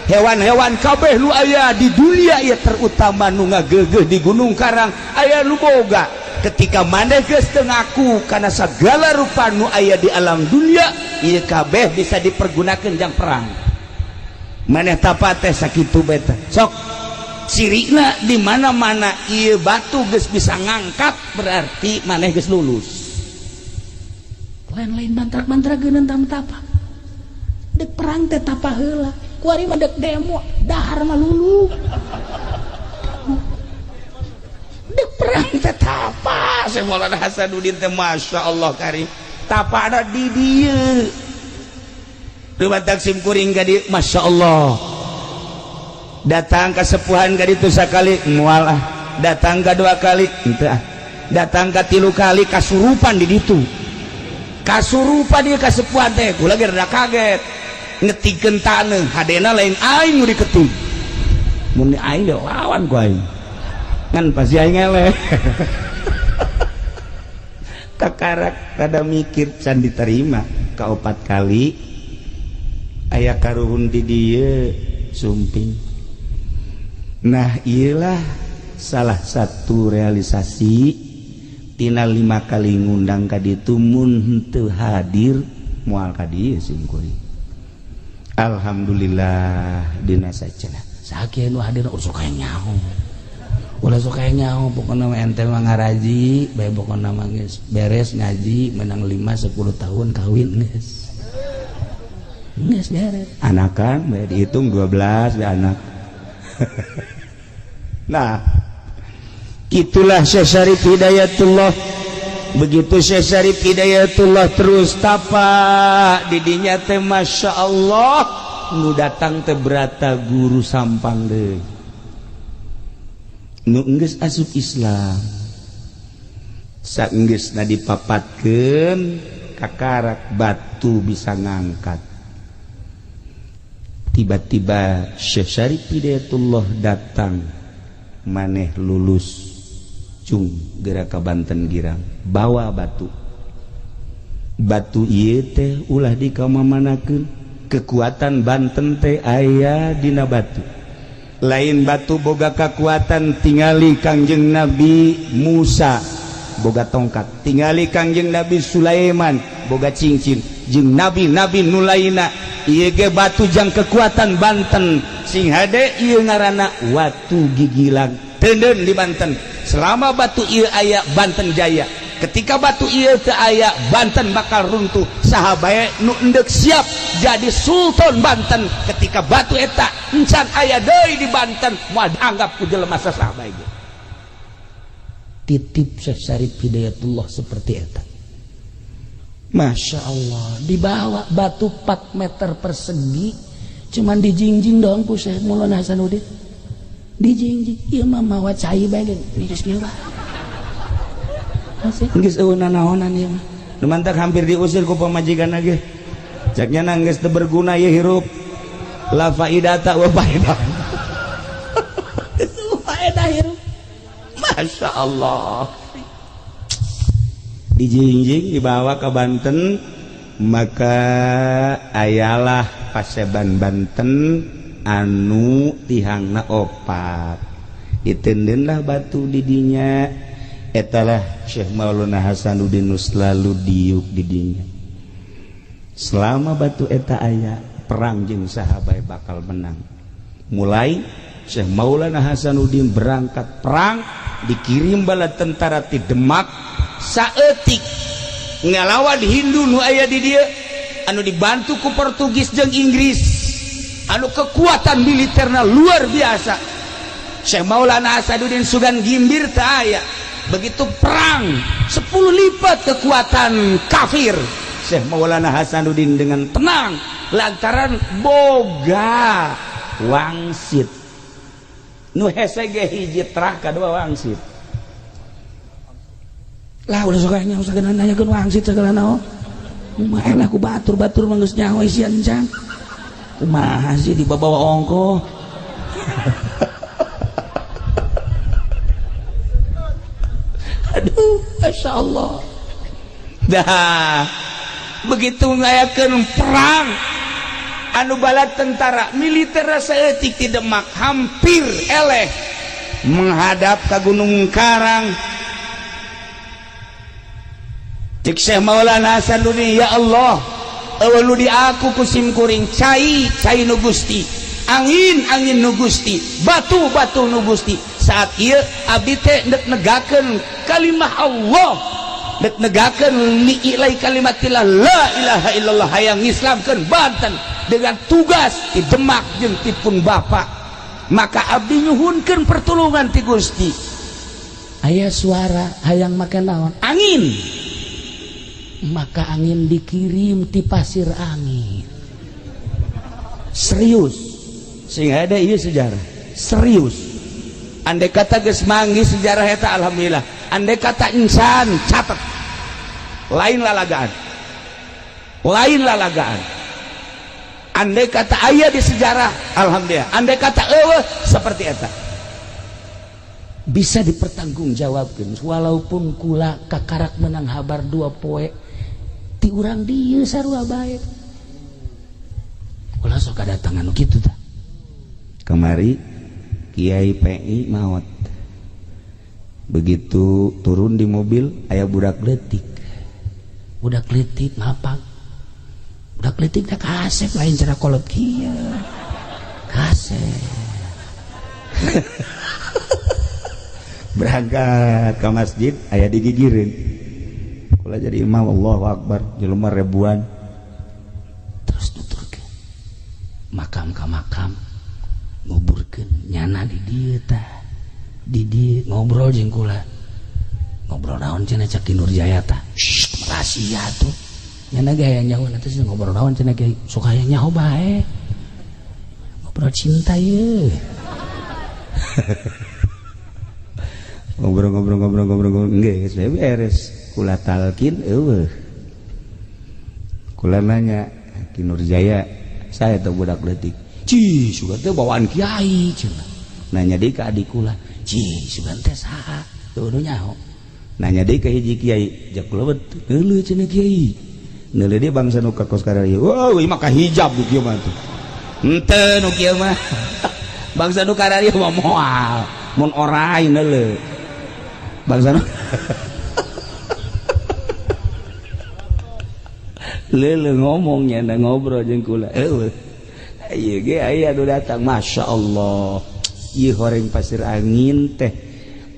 hewan-hewan kabeh nu aya di dunia ieu terutama nu ngageugeuh di Gunung Karang aya nu boga. Ketika maneh geus teu ngaku kana sagala rupa nu aya di alam dunia ieu kabeh bisa dipergunakeun jang perang. Maneh tapa teh sakitu bae teh sok cirina di mana-mana ieu batu geus bisa ngangkat berarti maneh geus lulus. Lain-lain mantrak-mantrageun tapa. Dek perang teh tapa heula. Kuari mah dek demo, dahar mah lulu. Dek perang teh tapa. Syekh Maulana Hasanuddin teh masyaallah karim. Tapa ada di dieu. Rumatak simkuring ka dieu masyaallah. Datang ke sepuhan ka ditu sakali moal ah, datang ka 2 kali henteu ah, datang ka 3 kali kasurupan di ditu. Kasurupan dia ka sepuhan teh kula ge rada kaget. Ngetikeun taneuh hadena lain aing nu diketung. Mun aing ge lawan ku aing. Ngan pasti aing eleh. Kakarak rada mikir can diterima ka 4 kali aya karuhun di dieu sumping. Nah iyalah salah satu realisasi tina 5 kali ngundang ka ditu mun teu hadir moal ka dieu sing kuring. Alhamdulillah dina sacenah sakieu nu hadir urang sok nyaho. Ulah sok nyaho pokona ente mah ngaraji bae pokona mah geus beres ngaji menang 5 10 tahun kawin geus. Geus beres. Anakan bae dihitung 12 bae anak. Nah, itulah Syekh Syarif Hidayatullah. Begitu Syekh Syarif Hidayatullah terus tapa didinya teh Masya Allah nu datang teh berata guru sampang deui nu geus asup Islam saenggeusna dipapatkeun kakarak batu bisa ngangkat. Tiba-tiba Syekh Syarif Hidayatullah datang, maneh lulus cung geura ka Banten girang bawa batu ieu teh ulah dikamamanakeun kekuatan Banten teh aya dina batu lain batu boga kekuatan tingali Kangjeng Nabi Musa boga tongkat tingali Kangjeng Nabi Sulaiman boga cincin jeung nabi-nabi nu lainna ieu ge batu jang kekuatan Banten sing hade ieu ngaranna watu gigilang teuneun di Banten. Selama batu ieu aya Banten jaya. Ketika batu ieu teu aya Banten bakal runtuh. Saha bae nu endek siap jadi sultan Banten ketika batu eta encan aya deui di Banten moal dianggap ku jelema saha bae. Titip Syekh Syarif Hidayatullah seperti eta. Masya Allah, dibawa batu 4 meter persegi cuman dijingjing doang ku Syekh Maulana Hasanuddin. Dijingjing ieu mah mawa cai bae geus kieu bae. Geus eueunan naonan ieu mah. Nu mantak hampir diusir ku pamajikanna ge. Caknya na geus teu berguna ieu hirup. La faidata wa faidah. Itu faedah hirup. Masya Allah. Dijingjing dibawa ke Banten maka ayalah Paseban Banten anu tihangna opat ditendenlah batu didinya etalah Syekh Maulana Hasanuddin selalu diuk didinya selama batu eta aya perang jeung sahabat bakal menang mulai Syekh Maulana Hasanuddin berangkat perang dikirim bala tentara ti Demak saeutik ngalawan Hindu nu aya di dieu anu dibantu ku Portugis jeung Inggris anu kekuatan militerna luar biasa. Syekh Maulana Hasanuddin Sugan Gimbir teu aya begitu perang 10 lipat kekuatan kafir. Syekh Maulana Hasanuddin dengan tenang lantaran boga wangsit nu hese ge hiji trah kadua wangsit lah ulah sokanya usahana nanyakeun wangsit segala naon mah elah ku batur-batur mah geus nyaho isian can kumaha sih dibawa ongko aduh Masya Allah dah begitu ngayakeun perang anu bala tentara militer saeutik ti Demak hampir eleh menghadap ka Gunung Karang. Cik Syekh Maulana Hasanuddin ya Allah eueuh di aku kusim kuring cai nu Gusti angin nu Gusti batu nu Gusti saat ieu abdi teh dek negakeun kalimah Allah dek negakeun li'ilai kalimatillah la ilaha illallah hayang ngislamkeun Banten dengan tugas di Demak jeung tipun Bapak maka abdi nyuhunkeun pertolongan ti Gusti aya suara hayang make naon angin maka angin dikirim ti pasir angin serius sehingga ada ieu sejarah serius andai kata geus manggi sejarah eta alhamdulillah andai kata insan catat lain lalagaan andai kata aya di sejarah alhamdulillah andai kata eueuh seperti eta bisa dipertanggungjawabkeun walaupun kula kakarak menang habar 2 poe ti urang dieu sarua bae ulah sok kadatangan nu kitu tah kemari Kiai PI maot Begitu turun di mobil aya budak letik mapang budak letik dah kasep lain cara kolot kieu kasep berangkat ke masjid aya digigireun kula jadi imam Allahu Akbar jelema ribuan terus nuturkeun makam ka makam nguburkeun nyana di dieu tah di dieu ngobrol jeung kula ngobrol naon cenah cak di Nurjaya tah rahasia tuh nyana ge aya nyaho nanti ngobrol naon cenah ge sok aya nyaho bae ngobrol cinta ye ngobrol geus beres kula talkin eueuh kula nanya Ki Nurjaya saya teh budak leutik ci sugan teh bawaan kiai cenah nanya deui ka adik kula ci sugan teh saha teu nyaho nanya deui ka hiji kiai jak kula heuleuh cenah kiai neuleuh deui bangsa nu ka kos karaya wah ieu mah ka hijab di kieu mah tuh henteu nu kieu mah bangsa nu karaya mah moal mun orai neuleuh bangsa nu leuleuh ngomongnya na ngobrol jeung kula eueuh ieu ge aya nu datang masyaallah ieu horeng pasir angin teh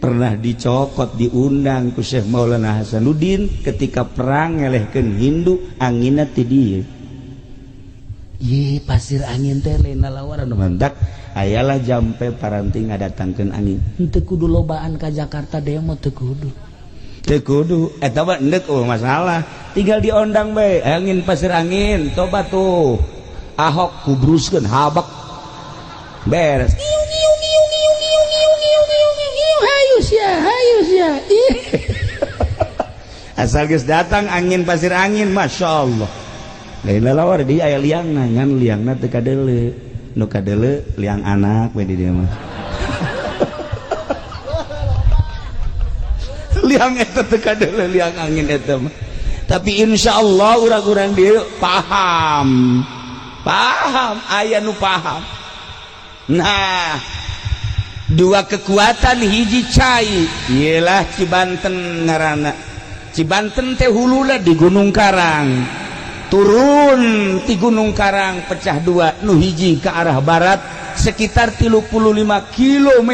pernah dicokot diundang ku Syekh Maulana Hasanuddin ketika perang ngelehkeun Hindu anginna ti dieu ieu pasir angin teh lain lalawaran mantak ayalah jampe paranti ngadatangkeun angin henteu kudu lobaan ka Jakarta demo teu kudu eta mah endek masalah tinggal diondang bae angin pasir angin coba tuh Ahok kubruskeun habak beres hayus ya asal geus datang angin pasir angin masyaallah lain lalawar di aya liangna ngan liangna teu kadeuleu nu kadeuleu liang anak we di dieu mah liang eta teu kadeuleu liang angin eta mah tapi insyaallah urang-urang dieu paham aya nu paham nah dua kekuatan hiji cai ialah Cibanten ngaranna Cibanten teh huluna di Gunung Karang turun di Gunung Karang pecah dua nu hiji ke arah barat sekitar 35 km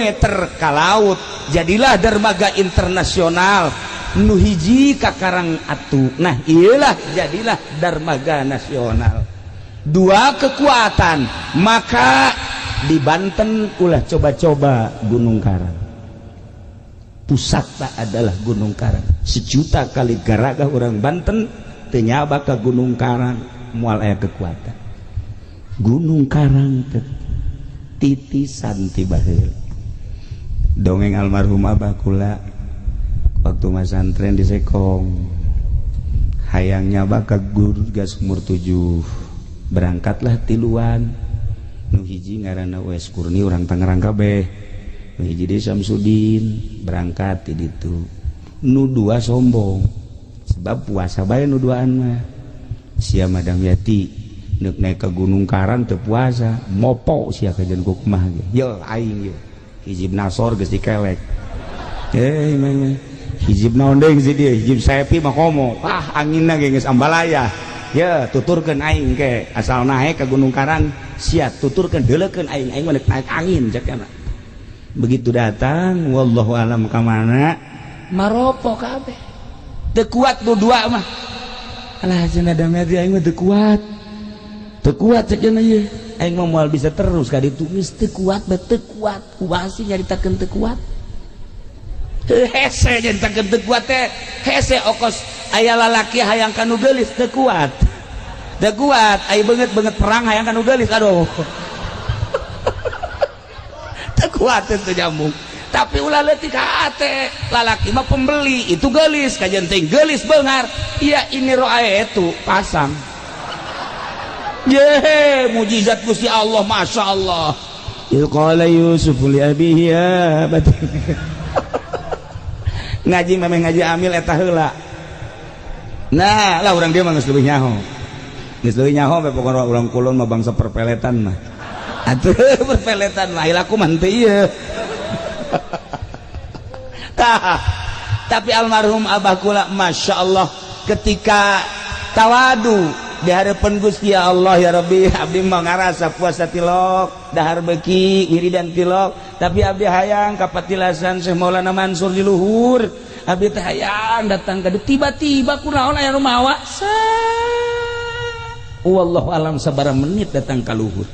ka laut jadilah dermaga internasional nu hiji ka Karang Atu nah iyalah jadilah dermaga nasional dua kekuatan maka di Banten ulah coba-coba Gunung Karang pusatna adalah Gunung Karang 1.000.000 kali garaga orang Banten teu nyaba ka Gunung Karang moal aya kekuatan Gunung Karang titisan ti baheula dongeng almarhum abah kula waktu masantren di Sekong hayang nyaba ka guru gas umur 7 berangkatlah tiluan nu hiji ngaranna Wes Kurni urang Tangerang kabeh nu hiji deui Samsudin berangkat di ditu nu dua sombong sebab puasa bae nu duaan mah sia Madam Yati neuk naik ke Gunung Karang teu puasa mopo sia kajen ku kumaha ge yeuh aing yeuh hijib nasor geus dikelek mah hijib naon deui si dieu hijib Sepi mah komo anginna ge geus ambalaya ya tuturkeun aing ke asal naik ke Gunung Karang sia tuturkeun deuleukeun aing mah naik angin cek kana begitu datang wallahu alam ka mana maropo kabeh teu kuat nu dua mah alah cenah dameti aing mah teu kuat cek cenah ieu aing mah moal bisa terus ka ditu geus teu kuat kumaha sih nyaritakeun teu kuat hese nyaritakeun teu kuat teh hese okos aya lalaki hayang kanu geulis teu kuat aya beungeut perang hayang kanu geulis aduh teu kuat teu nyambung tapi ulah leutik ka ate lalaki mah pembeli itu geulis kajen teh geulis beungar iya ini roa itu pasang ye mujizat Gusti Allah masyaallah qala Yusuf li abihi ya ngaji memang ngaji amil eta heula nah lah urang dia mah geus leuwih nyaho we pokona urang kulon mah bangsa perpeletan mah atuh perpeletan mah ilaku mah teu ieu Tapi almarhum Abah kula Masya Allah ketika tawadu di hadapan Gusti ya Allah ya Rabbi abdi mah ngarasa puasa tilok dahar beki wiridan tilok tapi abdi hayang kapatilasan Syekh Maulana Mansur di luhur abdi teh hayang datang ka tiba-tiba kunaon aya rumawa wallahu alam sabaraha menit datang ka luhur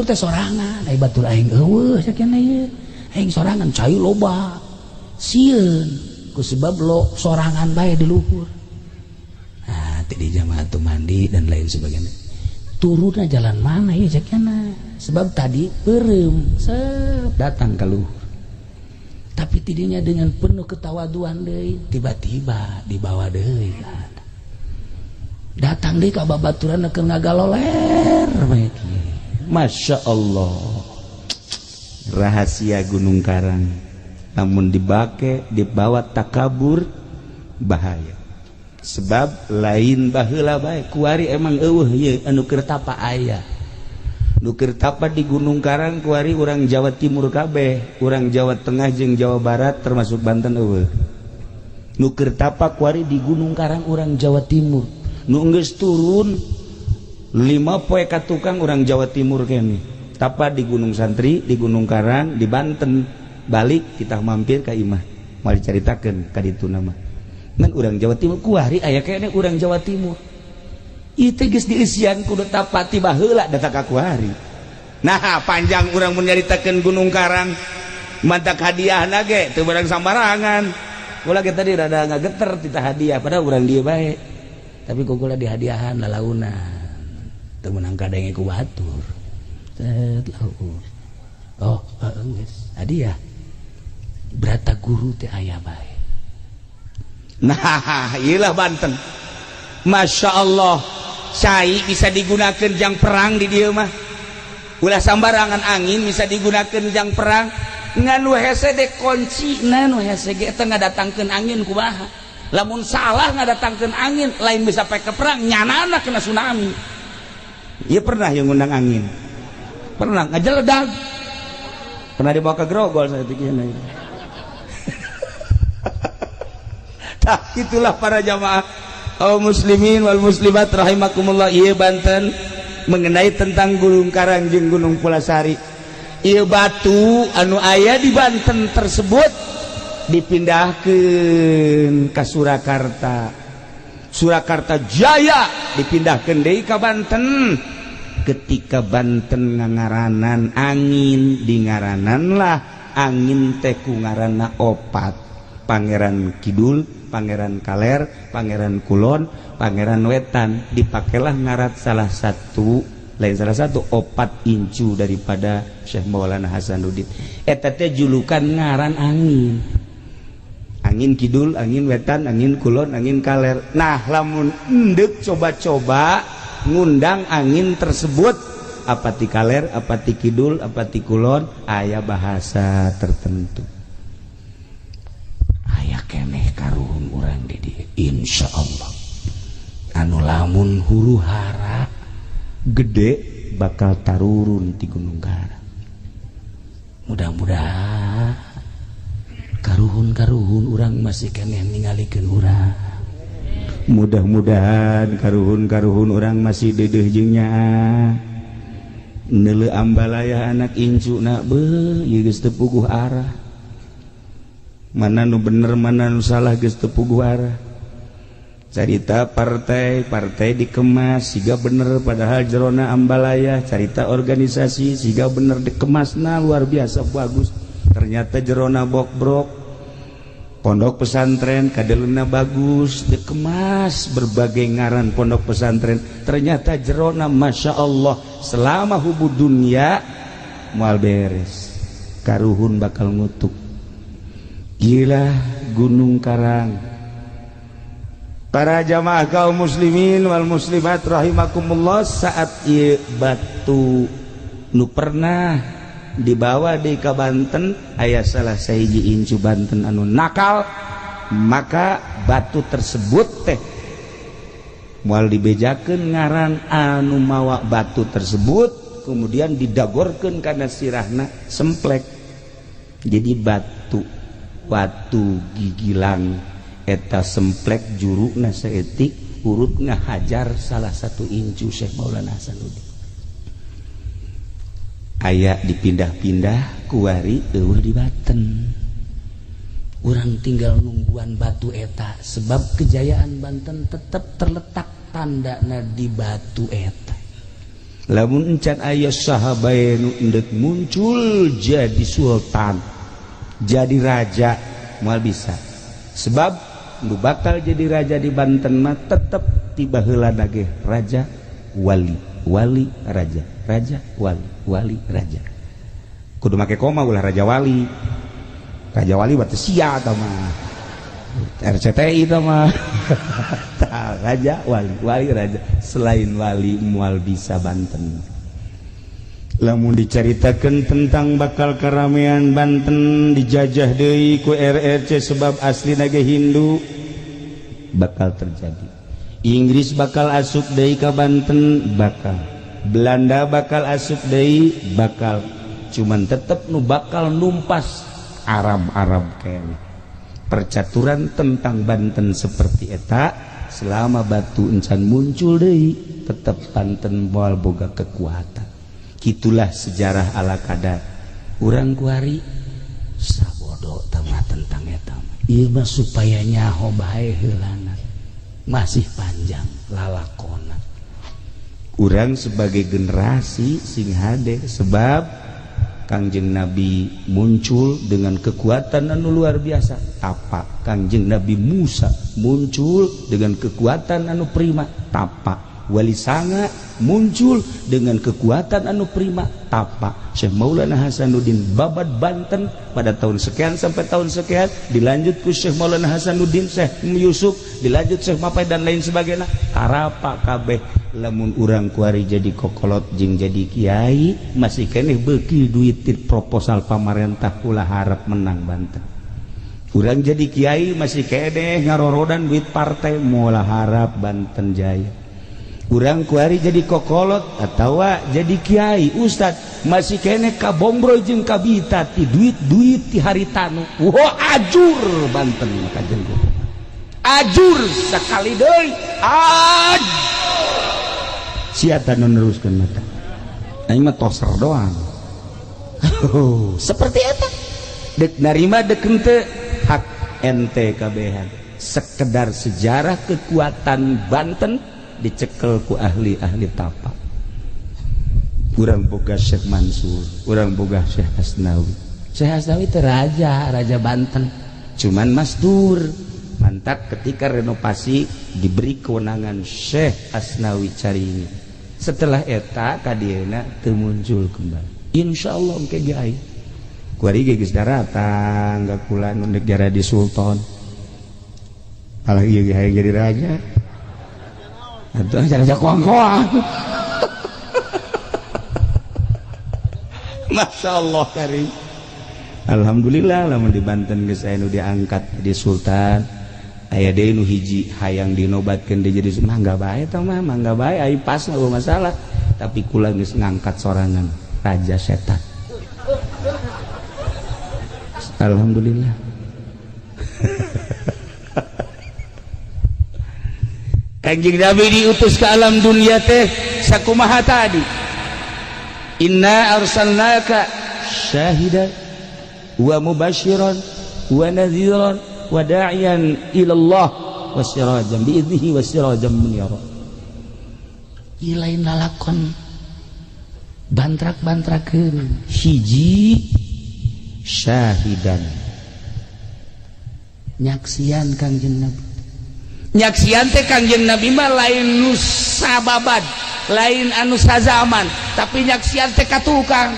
teh sorangan ai batur aing eueuh sakieu ieu aing sorangan cai loba sieun ku sebab lo sorangan bae di luhur di jamaah tu mandi dan lain sebagainya turunnya jalan mana ya ceknya sebab tadi perem datang ke luhur tapi tidinya dengan penuh ketawaduan deui tiba-tiba dibawa deui datang deui ka babaturan keur ngagaloler Masya Allah rahasia Gunung Karang namun dibawa takabur bahaya sebab lain baheula bae kuari emang eueuh ieu anu keur tapa aya nu keur tapa di Gunung Karang kuari urang Jawa Timur kabeh urang Jawa Tengah jeung Jawa Barat termasuk Banten eueuh nu keur tapa kuari di Gunung Karang urang Jawa Timur nu geus turun 5 poe ka tukang urang Jawa Timur kene tapa di Gunung Santri di Gunung Karang di Banten balik kita mampir ka imah moal dicaritakeun ka ditu nama ngan urang Jawa Timur kuari aya kene urang Jawa Timur ieu teh geus dieusian kudu tapati baheula datang ka kuari nah panjang urang mun nyaritakeun Gunung Karang mantak hadiahna ge teu barang sambarangan ulah ge tadi rada ngageter tita hadiah padahal urang dieu bae tapi kukula dihadiahan lalaunan teu meunang kadenge ku batur lauur oh geus hadiah berata guru teh aya bae. Nah iyalah Banten Masya Allah cai bisa digunakan jang perang di dia mah ulah sambarangan angin bisa digunakan jang perang ngan nu hese de kunci na nu hese ge eta ngadatangkeun angin kumaha lamun salah ngadatangkeun angin lain bisa pakai ke perang nyanana kena tsunami ieu pernah yang ngundang angin pernah ngajeledag pernah dibawa ke Grogol saya pikirnya. Itulah para jamaah kaum muslimin wal muslimat rahimakumullah ieu Banten mengenai tentang Gunung Karang jeung Gunung Pulasari ieu batu anu aya di Banten tersebut dipindahkeun ka Surakarta Jaya dipindahkeun deui ka Banten ketika Banten ngangaranan angin di ngaranan lah angin teh ku ngaranna opat Pangeran Kidul, Pangeran Kaler, Pangeran Kulon, Pangeran Wetan dipakailah ngarat salah satu opat incu daripada Syekh Maulana Hasanuddin eta teh julukan ngaran angin Kidul, angin Wetan, angin Kulon, angin Kaler nah lamun endek coba-coba ngundang angin tersebut apa ti Kaler, apa ti Kidul, apa ti Kulon aya bahasa tertentu aya keneh karuhun urang di dieu insyaallah anu lamun huru hara gede bakal tarurun di Gunung Karang mudah-mudahan karuhun urang masih keneh ningalikeun urang mudah-mudahan karuhun urang masih deudeuh jeung nyaa neuleuh ambalaya anak incuna beuh ieu geus teu puguh arah mana nu bener mana nu salah geus teu puguh arah carita partai dikemas siga bener padahal jerona ambalaya carita organisasi siga bener dikemasna luar biasa bagus ternyata jerona bokbrok pondok pesantren kadeleuna bagus dikemas berbagai ngaran pondok pesantren ternyata jerona Masya Allah selama hubud dunia moal beres karuhun bakal ngutuk gila Gunung Karang para jamaah kaum muslimin wal muslimat rahimakumullah saat ieu batu nu pernah dibawa di ka Banten aya salah sahiji incu Banten anu nakal maka batu tersebut teh moal dibejakeun ngaran anu mawa batu tersebut kemudian didagorkeun kana sirahna semplek jadi batu waktu gigilang eta semplek jurukna saeutik urut ngahajar salah satu incu Syekh Maulana Hasanuddin aya dipindah-pindah kuari eueuh di Banten urang tinggal nungguan batu eta sebab kejayaan Banten tetap terletak tandana di batu eta lamun encan aya sahabae nu endek muncul jadi sultan jadi raja moal bisa sebab nu bakal jadi raja di Banten mah tetep tiba heula ge raja wali wali raja raja wali wali raja kudu make koma ulah raja wali bates sia eta mah RCTI eta mah raja wali wali raja selain wali moal bisa Banten lamun dicaritakeun tentang bakal karamean Banten dijajah deui ku RRC sebab aslina ge Hindu bakal terjadi Inggris bakal asup deui ka Banten bakal Belanda bakal asup deui bakal cuman tetep nu bakal numpas Arab-Arab kene percaturan tentang Banten seperti eta selama batu encan muncul deui tetep Banten moal boga kekuatan gitulah sejarah ala kadar urang kuari sabodo tama tentang eta ieu mah supaya nyaho bae heulana masih panjang lalakona urang sebagai generasi sing hade sebab Kangjeng Nabi muncul dengan kekuatan anu luar biasa tapak Kangjeng Nabi Musa muncul dengan kekuatan anu prima tapak Wali Sanga muncul dengan kekuatan anu prima tapak Syekh Maulana Hasanuddin babat Banten pada tahun sekian sampai tahun sekian dilanjut ku Syekh Maulana Hasanuddin Syekh Yusuf dilanjut Syekh Mapai dan lain sebagainya tarapak kabeh lamun urang kuari jadi kokolot jeung jadi kiai masih keneh beuki duit proposal pamarentah ulah harap menang Banten urang jadi kiai masih keneh ngarorodan duit partai moal harap Banten jaya urang kuari jadi kokolot atau jadi kiai ustad masih kene kabombro jeung kabita ti duit-duit ti haritanu wah ajur Banten maka jeung ajur sakali deui siata nu neruskeun mata aing mah toser doang seperti eta dek narima dek henteu hak ente kabehan sekedar sejarah kekuatan Banten dicekel ku ahli-ahli tapak urang boga Syekh Mansur urang boga Syekh Hasnawi Syekh Hasnawi teh raja Banten cuman masdur mantap ketika renovasi diberi kewenangan Syekh Hasnawi Caringi setelah eta kadieuna teu muncul kembali insyaallah engke ge aya kuari ge geus daratang gakula nu negara di sultan alah ieu ge hayang jadi raja atau jangan koang-koang Masya Allah karim alhamdulillah lamun di Banten geus aya nu diangkat di sultan aya deui nu hiji hayang dinobatkeun dia jadi mangga bae tah mah mangga bae ai pas eueuh masalah tapi kula geus ngangkat sorangan raja setan alhamdulillah Kanjeng Nabi diutus ke alam dunia teh sakumaha tadi inna arsalnaka syahidan wa mubasyiran wa nadhiran wa da'iyan ilallah wa sirajan bi'idnihi wa sirajan munira ilain lalakon bantrak-bantrakeun hiji syahidan nyaksian Kanjeng Nabi nyaksian teh Kanjeng Nabi mah lain nu sababad lain anu sazaman tapi nyaksian teh katukang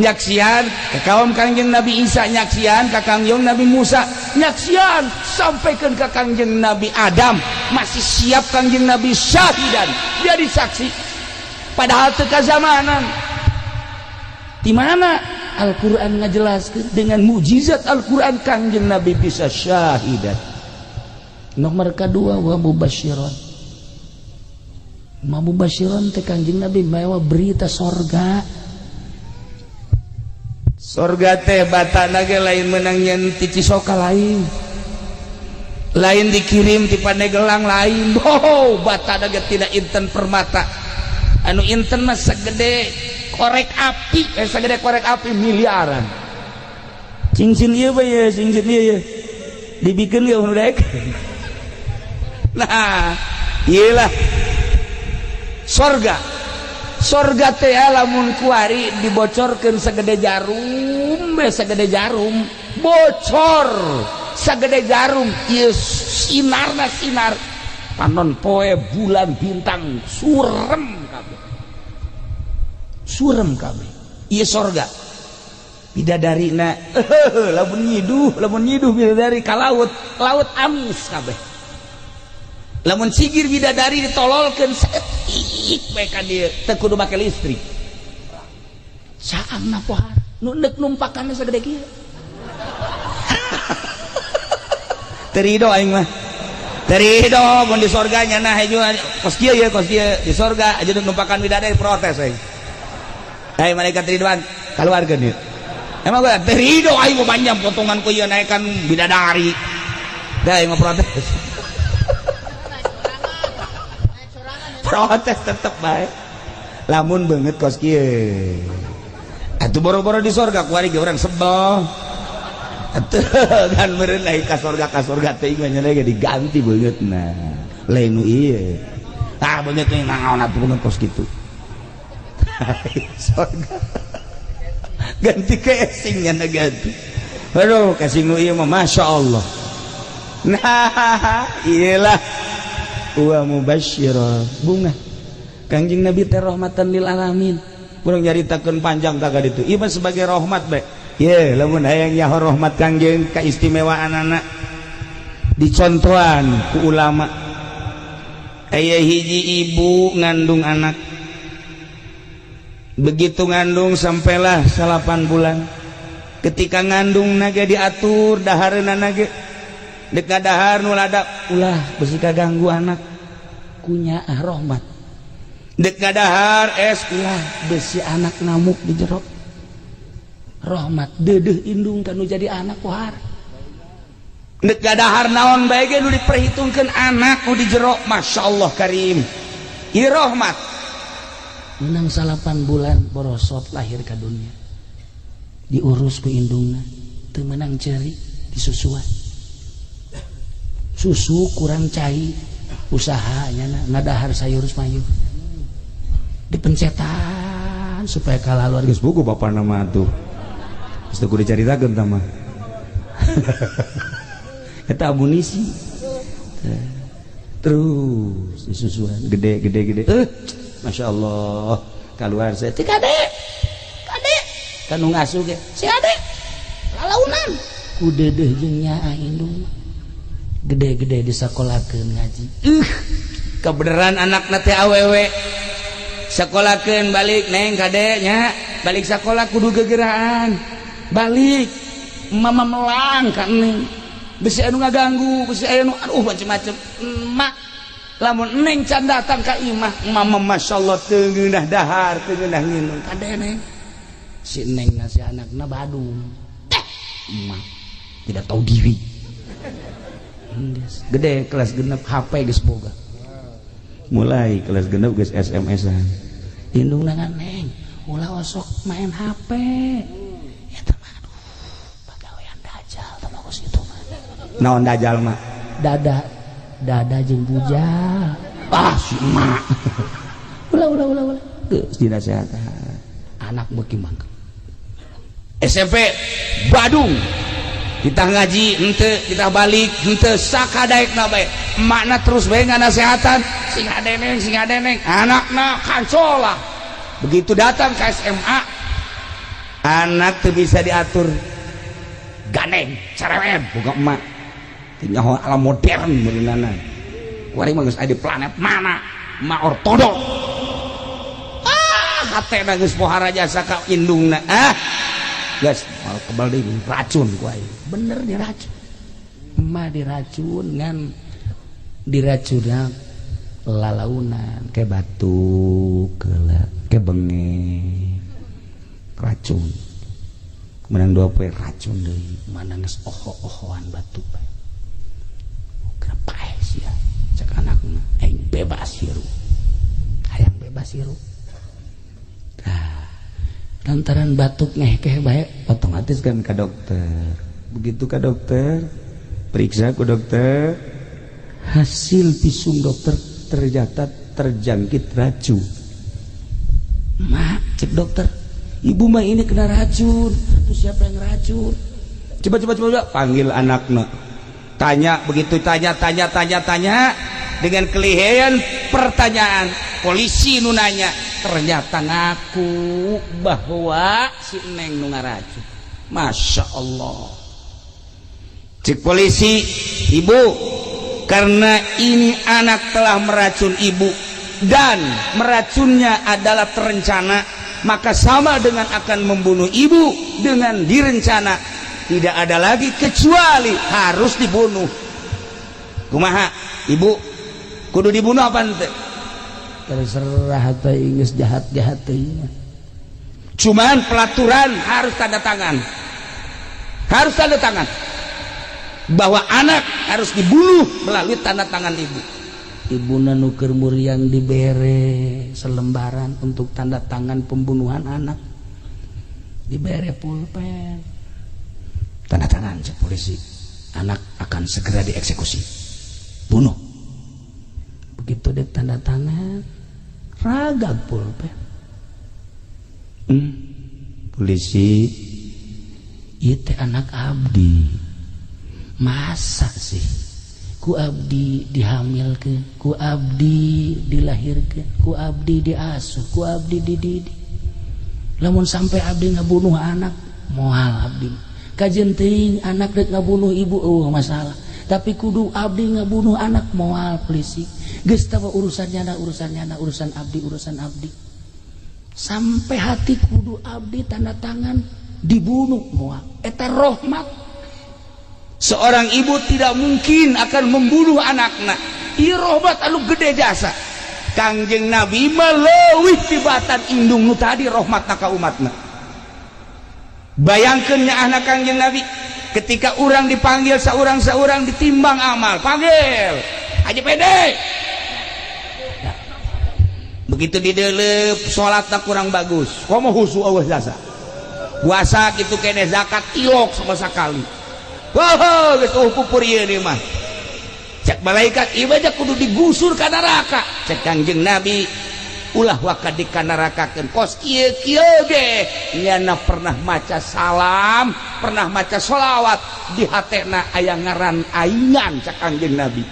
nyaksian ka kaum Kanjeng Nabi Isa nyaksian ka Kanjeng Nabi Musa nyaksian sampaikan ke Kanjeng Nabi Adam masih siap Kanjeng Nabi syahidan jadi saksi padahal teu kazamanan di mana Al-Qur'an ngajelaskeun dengan mukjizat Al-Qur'an Kanjeng Nabi bisa syahidan nomor kedua wa mubasyiran teh Kanjeng Nabi bawa berita sorga Surga teh batana ge lain menang nyen ti Cisoka lain dikirim ti Pandeglang lain. Batana ge tidak inten permata, anu inten mah sagede korek api, sagede korek api miliaran. Cincin ieu bae ya, cincin ieu ya dibikeun ge anu daek. Nah iyalah sorga teh lamun kuari dibocorkeun sagede jarum, sagede jarum bocor sagede jarum. Ieu sinarna sinar panon poe bulan bintang surem kabeh ieu sorga. Bidadarina lamun nyiduh bidadari ka laut amis kabeh. Lamun sigir bidadari ditololkeun setik bae ka dieu teu kudu make listrik. Saangna pohar nu neuk numpakanna sagede kieu. Terido aing mah. Terido mun di sorga nya nah haju kos kieu ye kos kieu di sorga aja numpakan bidadari protes aing. Hai malaikat Ridwan kaluarkeun ieu. Emang gua terido aing mah panjang potongan ku ieu naekan bidadari. Da aing mah protes. Protes tetep baik lamun banget kos kieu atuh boro-boro di sorga kuari ge urang sebel atuh kan meureun lain ka sorga teh ingan nya ge diganti beungeutna lain nu ieu beungeut teh naon atuh beungeut kos kitu sorga ganti casing nya ganti aduh casing nu ieu mah masyaallah. Nah iyalah wa mubasysyira bunga Kangjeng Nabi teh rahmatan lil alamin. Urang nyaritakeun panjang taga ditu ieu mah sebagai rahmat bae ye lamun hayang nyaho rahmat Kangjeng kaistimewaanana dicontohan ku ulama. Aya hiji ibu ngandung anak, begitu ngandung sampailah 8 bulan. Ketika ngandung nage diatur dahareunna nage dek dahar nu ladap ulah besi kaganggu anak kunya rahmat. Dek dahar es ulah besi anak ngamuk di jero rahmat deudeuh indung kanu jadi anak pohar. Dek dahar naon bae ge nu diperhitungkeun anak nu di jero masyaallah karim ieu rahmat. Menang 8 bulan borosot lahir ka dunia diurus ku indungna teu meunang ceuri disusuan susu kurang cai usahanya ngadahar sayur mayur dipencetan supaya kalaluan geus buku bapak nama tuh geus kudu dicaritakeun tah mah eta amunisi terus disusuan gede Masya Allah keluar saya si kade kan ngasuh ge si ade lalaunan ku dedeh jeung nyaa indung gede-gede disakolakeun ngaji kebeneran anakna teh awewe sakolakeun balik neng kade nya balik sakola kudu gegeraan balik mama melang ka neng bisi anu ngaganggu bisi aya nu aduh macem-macem mak lamun neng can datang ka imah mama masyaallah teu ngeunah dahar teu ngeunah nginum kade neng si neng nasi anakna badung emak tidak tahu diri gede kelas genep HP geus boga mulai kelas genep geus SMS-an indung nangan neng ulah osok main HP eta mah aduh pagawean dajal tah bagus itu mah naon dajal mah dada jeung bujal si emak ulah geus dinasehatkeun anak beuki mah SMP Badung kita ngaji henteu kita balik henteu sakadaekna bae emakna terus bae nganasehatan sing adeneng anakna kancola begitu datang ke SMA anak teu bisa diatur ganeng cerewet boga emak nyaho ala modern beunana kuari mah geus aya di planet mana emak ortodok hatena geus pohara jasa ka indungna guys mal kebal deui racun ku aing bener diracun emak diracun ngan diracunna lalaunan ke batu ke benge racun menang 2 poe racun deui mana geus oho-ohoan batuk bae kenapa sih ya cek anakna aing bebas hirup hayang bebas hirup lantaran batuk ngehkeh bae otomatis kan ke dokter begitu ke dokter periksa ku dokter hasil visum dokter ternyata terjangkit racun mak cek dokter ibu mah ini kena racun itu siapa yang racun coba panggil anaknya tanya begitu tanya dengan kelihayan pertanyaan polisi nunanya ternyata ngaku bahwa si neng nu ngaracun. Masya Allah cek polisi ibu karena ini anak telah meracun ibu dan meracunnya adalah terencana maka sama dengan akan membunuh ibu dengan direncana tidak ada lagi kecuali harus dibunuh. Kumaha ibu kudu dibunuh apa ente terserah teh geus jahat-jahat teh cuman pelaturan harus tanda tangan bahwa anak harus dibunuh melalui tanda tangan ibu. Ibuna nuker muriang dibere selembaran untuk tanda tangan pembunuhan anak dibere pulpen tanda tangan cek polisi anak akan segera dieksekusi bunuh begitu dek tanda tangan ragag pulpen polisi itu anak abdi masa sih ku abdi dihamilkeun ku abdi dilahirkeun ku abdi diasuh ku abdi dididik lamun sampai abdi ngabunuh anak moal abdi kajen teuing anak rek ngabunuh ibu masalah tapi kudu abdi ngabunuh anak moal polisi geus tah urusan abdi sampai hati kudu abdi tanda tangan dibunuh moal eta rahmat. Seorang ibu tidak mungkin akan membunuh anaknya. Ieu rahmat anu gede jasa. Kangjeng Nabi mah leuwih tibatan indung nu tadi rahmatna ka umatna. Bayangkeun nya anak Kangjeng Nabi ketika orang dipanggil saurang-saurang ditimbang amal, panggil Haji Pede. Ya. Begitu dideuleup salatna kurang bagus. Komo husu eueuh jasa. Puasa kitu keneh zakat ilok sama sakali. Wah, geus pupur ieu nih mah. Cek malaikat ieu aja kudu digusur ka neraka. Cek Kangjeng Nabi ulah waka di ka nerakakeun. Kos kieu ge nyana pernah maca salam, pernah maca sholawat di hatena aya ngaran aingan cek Kangjeng Nabi.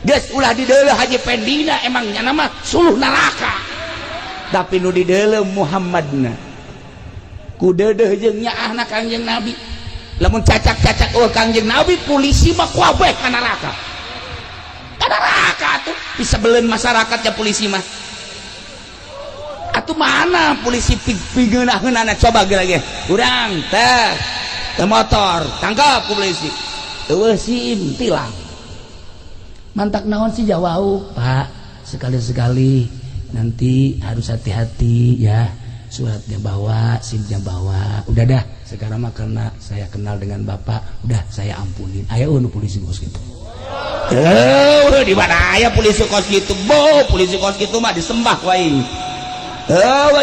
Geus ulah dideuleuh Haji Pendina emang nyana mah suluh neraka. Tapi nu dideuleuh Muhammadna. Ku deudeuh jeung nyaahna Kangjeng Nabi. Lamun cacak-cacak Kangjeng Nabi polisi mah kuabeh ka neraka. Ka neraka atuh bisa beleun masyarakatnya polisi mah. Atuh mana polisi pigeunaheunana coba ge urang teh motor tangkap polisi. Eueuh SIM tilang. Mantak naon sih jawau, Pak? Sekali-sekali nanti harus hati-hati ya. Suratnya bawa, SIM-nya bawa. Udah dah, sekarang mah karena saya kenal dengan Bapak, udah saya ampunin. Ayo nu polisi kos gitu. Di mana aya polisi kos gitu? Polisi kos gitu mah disembah wae.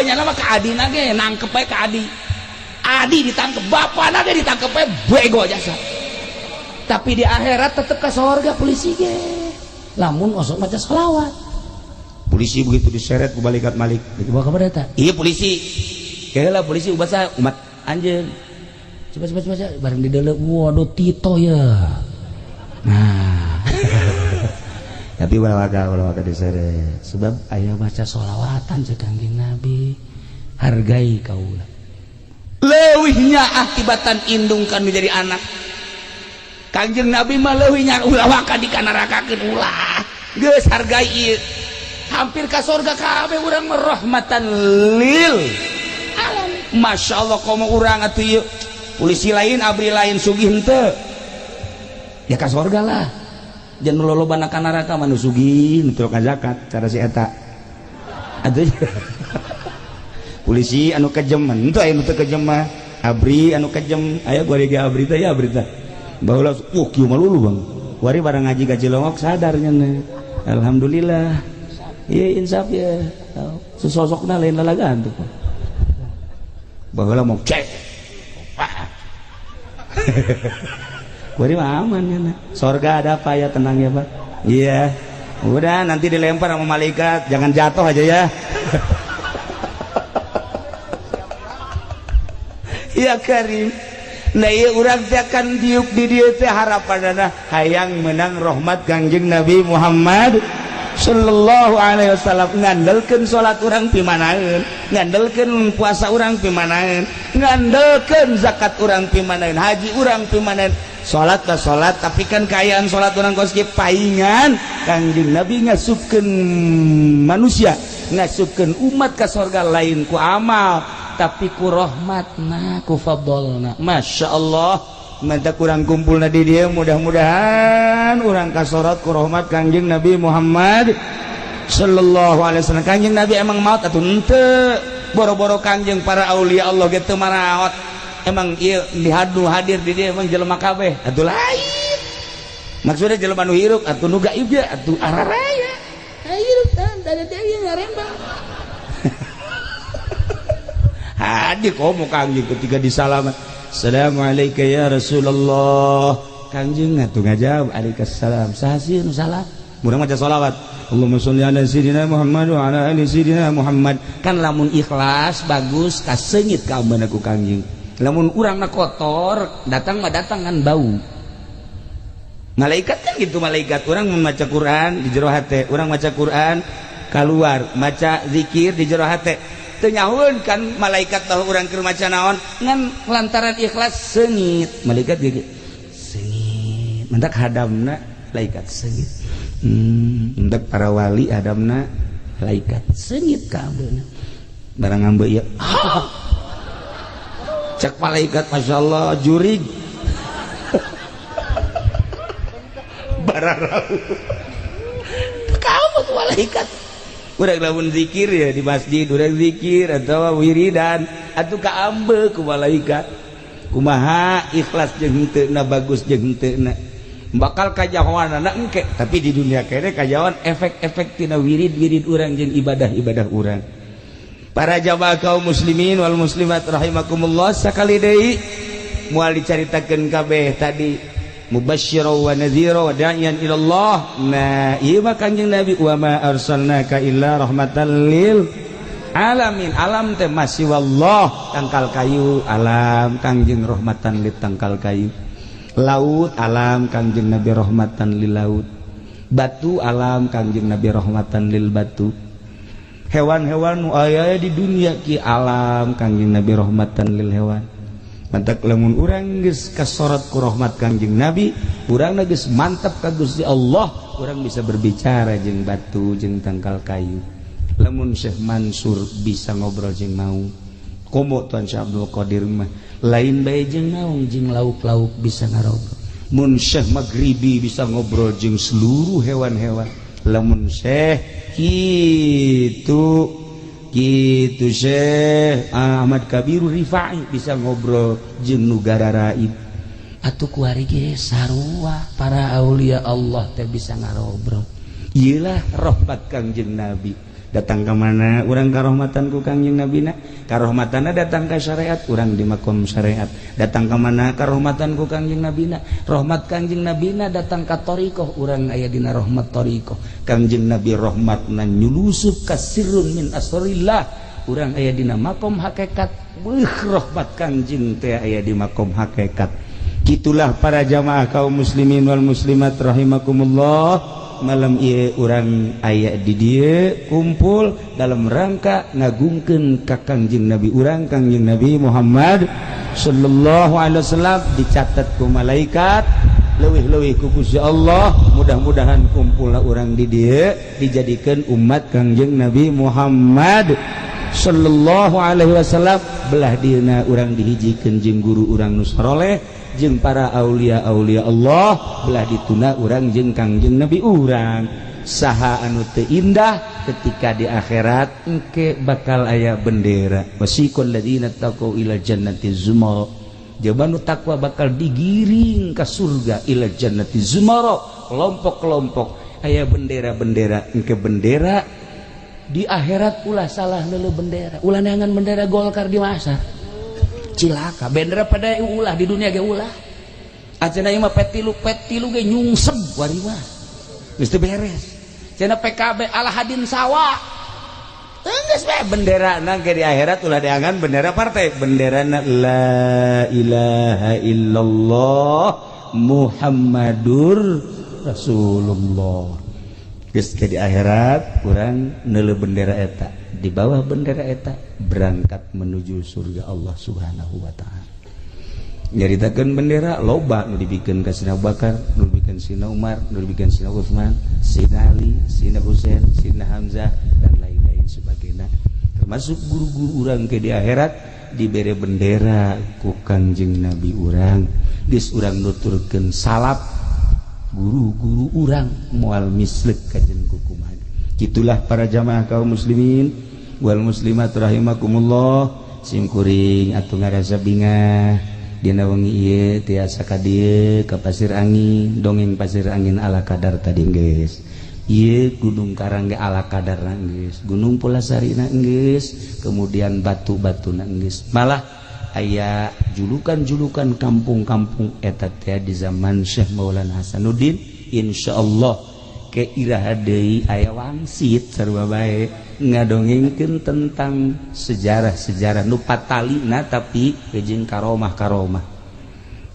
Nya mah ka adina ge nangkep bae ka adi. Adi ditangkep, bapana ge ditangkep bae bego jasa. Tapi di akhirat tetep ka surga polisi ge. Lamun osok maca sholawat. Polisi begitu diseret ku balikat Malik dibawa ke mana eta? Iya polisi keheula polisi ubasa umat anjeun coba bareng di dalam waduh Tito ya nah tapi wala-wala diseret sebab aya baca sholawatan cek Kangjeng Nabi hargai kaula leuwihnya akibatan indung kan menjadi anak Kangjeng Nabi mah leuwihnya ulah waka dikanarakakeun ulah geus hargai ieu hampir ka surga kabeh urang rahmatan lil alam. Masya Allah komo urang atuh ieu polisi lain abri lain sugih henteu ya ka surga lah jangan lolobana ka neraka manu sugih nu ka zakat cara si eta atuh polisi anu kejem henteu aya nu teu kejem mah abri anu kejem aya gorege abri teh ya abri teh baheula kieu malulu Bang wari barang ngaji ka Cilongok sadarnya alhamdulillah ieu insaf ya sesosokna lain lalagaan tuh baheula mau cek wari mah aman ya sorga ada apa ya tenang ya Pak iya udah nanti dilempar sama malaikat jangan jatuh aja ya ya Karim nah iya urang teh akan diuk di dieu teh harapanna hayang menang rahmat Kangjeng Nabi Muhammad sallallahu alaihi wasallam ngandelkeun salat urang pimanaeun ngandelkeun puasa urang pimanaeun ngandelkeun zakat urang pimanaeun haji urang pimanaeun salat ka salat tapi kan kaayaan salat urang kos ge paingan Kangjeng Nabi ngasupkeun manusia ngasupkeun umat ka surga lain ku amal tapi ku rahmatna ku fadlna masyaallah mantap kurang kumpulna di dieu mudah-mudahan urang kasorot ku rahmat Kangjeng Nabi Muhammad sallallahu alaihi wasallam Kangjeng Nabi emang maot atuh henteu boro-boro Kangjeng para aulia Allah ge teu maraot emang ieu dihadu hadir di dieu emang jelema kabeh atuh lain maksudna jelema nu hirup atuh nu gaib ge atuh araraya hirup tanda teh ieu ngarembang hadir komo Kangjeng ketika disalaman Assalamualaikum ya Rasulullah Kangjeng atuh ngajawab Waalaikumsalam sahasieun salam murang maca sholawat Allahumma sholli ala sayyidina Muhammad wa ala ali sayyidina Muhammad kan lamun ikhlas bagus kaseungit ka ambeuna ku Kangjeng lamun urangna kotor datang mah datang kan bau malaikat kan gitu malaikat urang membaca Quran di jero hate urang maca Quran keluar maca zikir di jero hate teu nyahoeun kan malaikat bahwa urang keur maca naon ngan lantaran ikhlas seungit malaikat ge seungit mendak hadamna malaikat seungit mendak para wali hadamna malaikat seungit ka ambeuna barang ambe ieu cek malaikat masyaallah jurig bararau kamu tuh malaikat urang lamun zikir ya di masjid urang zikir atau wiridan atuh kaambe ku malaikat kumaha ikhlas jeung henteu bagus jeung henteu bakal kajahoanana engke tapi di dunia kene kajawan efek-efek tina wirid-wirid urang jeung ibadah-ibadah urang para jamaah kaum muslimin wal muslimat rahimakumullah sakali deui moal dicaritakeun kabeh tadi mubasysyiran wa nadhira wa da'iyan ila Allah nah ieu mah Kangjeng Nabi wa ma arsalnaka illa rahmatan lil alamin alam teh masih wallah tangkal kayu alam Kangjeng rahmatan lil tangkal kayu laut alam Kangjeng Nabi rahmatan lil laut batu alam Kangjeng Nabi rahmatan lil batu hewan-hewan nu aya di dunia ki alam Kangjeng Nabi rahmatan lil hewan mantap lamun urang geus kasorot ku rahmat Kangjeng Nabi urang geus mantap ka Gusti Allah urang bisa berbicara jeung batu jeung tangkal kayu lamun Syekh Mansur bisa ngobrol jeung naung komo tuan Syekh Abdul Qadir mah lain bae jeung naung jeung lauk-lauk bisa ngarobrol mun Syekh Maghribi bisa ngobrol jeung seluruh hewan-hewan lamun Syekh kitu Syekh Ahmad Kabir Rifai bisa ngobrol jeung nu gararaib atuh kuari ge sarua para aulia Allah teh bisa ngarobrol ieulah rahmat Kangjeng Nabi datang ke mana urang karahmatan ku Kangjeng Nabina karahmatanna datang ka syariat urang di makom syariat datang ke mana karahmatan ku Kangjeng Nabina rahmat Kangjeng Nabina datang ka thariqah urang aya dina rahmat thariqah Kangjeng Nabi rahmatna nyulusup ka sirrun min asrillah urang aya dina makom hakikat rahmat Kangjeng teh aya di makom hakikat gitulah para jamaah kaum muslimin wal muslimat rahimakumullah malam ieu urang aya di dieu kumpul dalam rangka ngagungkeun ka Kangjeng Nabi urang Kangjeng Nabi Muhammad sallallahu alaihi wasallam dicatat ku malaikat leuwih-leuwih ku Gusti Allah mudah-mudahan kumpulna urang di dieu dijadikeun umat Kangjeng Nabi Muhammad sallallahu alaihi wasallam belah dieuna urang dihijikeun jeung guru urang nu saleh jeung para aulia-aulia Allah belah dituna urang jeung Kangjeng Nabi urang saha anu teu indah ketika di akhirat engke bakal aya bendera wasiqal ladzina taqau ila jannati zumara jabanu takwa bakal digiring ke surga ila jannati zumara kelompok-kelompok aya bendera-bendera engke bendera di akhirat ulah salah neuleuh bendera ulah neangan bendera Golkar di masa cilaka bendera pada ulah di dunia ge ulah ajeuna ieu mah petilu ge nyungsem wari mah geus teu beres cenah PKB Alhadin Sawa geus bae benderana ge di akhirat ulah diangan bendera partai benderana la ilaha illallah Muhammadur Rasulullah geus di akhirat urang neuleuh bendera eta di bawah bendera eta berangkat menuju surga Allah Subhanahu wa taala nyaritakeun bendera loba nu dibikeun ka Sina Abu Bakar nu dibikeun Sina Umar nu dibikeun Sina Utsman Sina Ali Sina Husain Sina Hamzah dan lain-lain sebagainya termasuk guru-guru urang ke di akhirat dibere bendera ku Kangjeng Nabi urang geus urang nuturkeun salap guru-guru urang moal mislek kajen kukuman gitulah para jamaah kaum muslimin wal muslimat rahimakumullah simkuring atuh ngarasa bingah dina wengi ieu tiasa ka dieu ka pasir angin dongeng pasir angin ala kadar tadi geus ieu gunung karang ge ala kadar geus gunung Pulasarina geus kemudian batu-batuna geus malah aya julukan-julukan kampung-kampung eta teh di zaman Syekh Maulana Hasanuddin insyaallah ke iraha deui aya wangsit sarua bae ngadongengkeun tentang sejarah-sejarah nu patalina tapi jeung karomah-karomah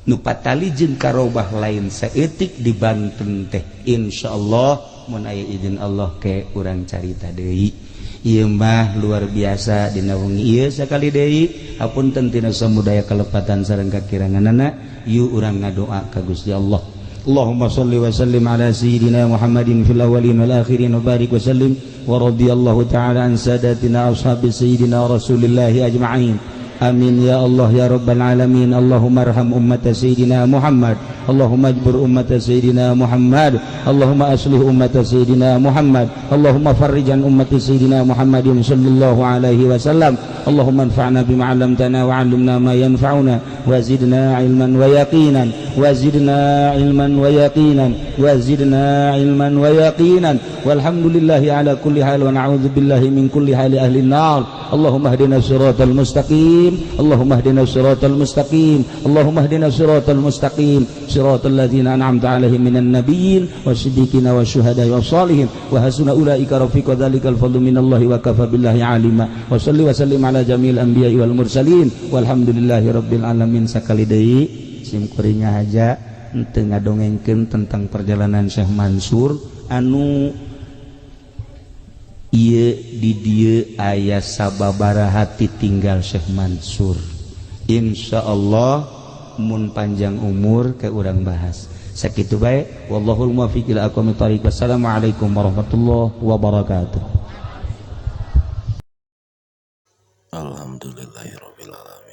nu patali jeung karomah lain saeutik di Banten teh insyaallah mun aya izin Allah ke urang carita deui ieu mah luar biasa dina wengi ieu sakali deui hapunten tina samudaya kalepatan sareng kakiranganana ieu urang ngadoa ka Gusti Allah Allahumma shalli wa sallim ala sayyidina Muhammadin fil awwalin wal akhirin wa barik wa sallim wa radiyallahu ta'ala an sadatina ashabi sayyidina Rasulillah ajma'in amin ya Allah ya rabbal alamin Allahumma arham ummat sayyidina Muhammad Allahumma ajbur ummat sayyidina Muhammad Allahumma aslih ummat sayyidina Muhammad Allahumma farrijan ummat sayyidina Muhammadin sallallahu alaihi wasallam Allahumma anfa'na bima 'allamtana wa 'allimna ma yanfa'una wa zidna ilman wa yaqinan wa zidna ilman wa yaqinan wa zidna ilman wa yaqinan walhamdulillahi ala kulli hal wa na'udzu billahi min kulli hali ahli an-nar Allahumma hdina siratal mustaqim Allahumma hdina siratal mustaqim Allahumma hdina siratal mustaqim siratal ladzina an'amta 'alaihim minan nabiyyin wasiddiqin wasyuhada'i wassalihin wa hasuna ulaika rafiqa dzalikal fadlu minallahi wa kafa billahi 'alima wa shalli wa sallim ala jamil anbiya'i wal mursalin walhamdulillahi rabbil alamin sakali deui simkuringnya haja teu ngadongengkeun tentang perjalanan Syekh Mansur anu ieu di dieu aya sababaraha tinggal Syekh Mansur insyaallah mun panjang umur ke urang bahas sakitu bae wallahul muwaffiq ila aqwamit thoriq wassalamualaikum warahmatullahi wabarakatuh Alhamdulillahirabbil alamin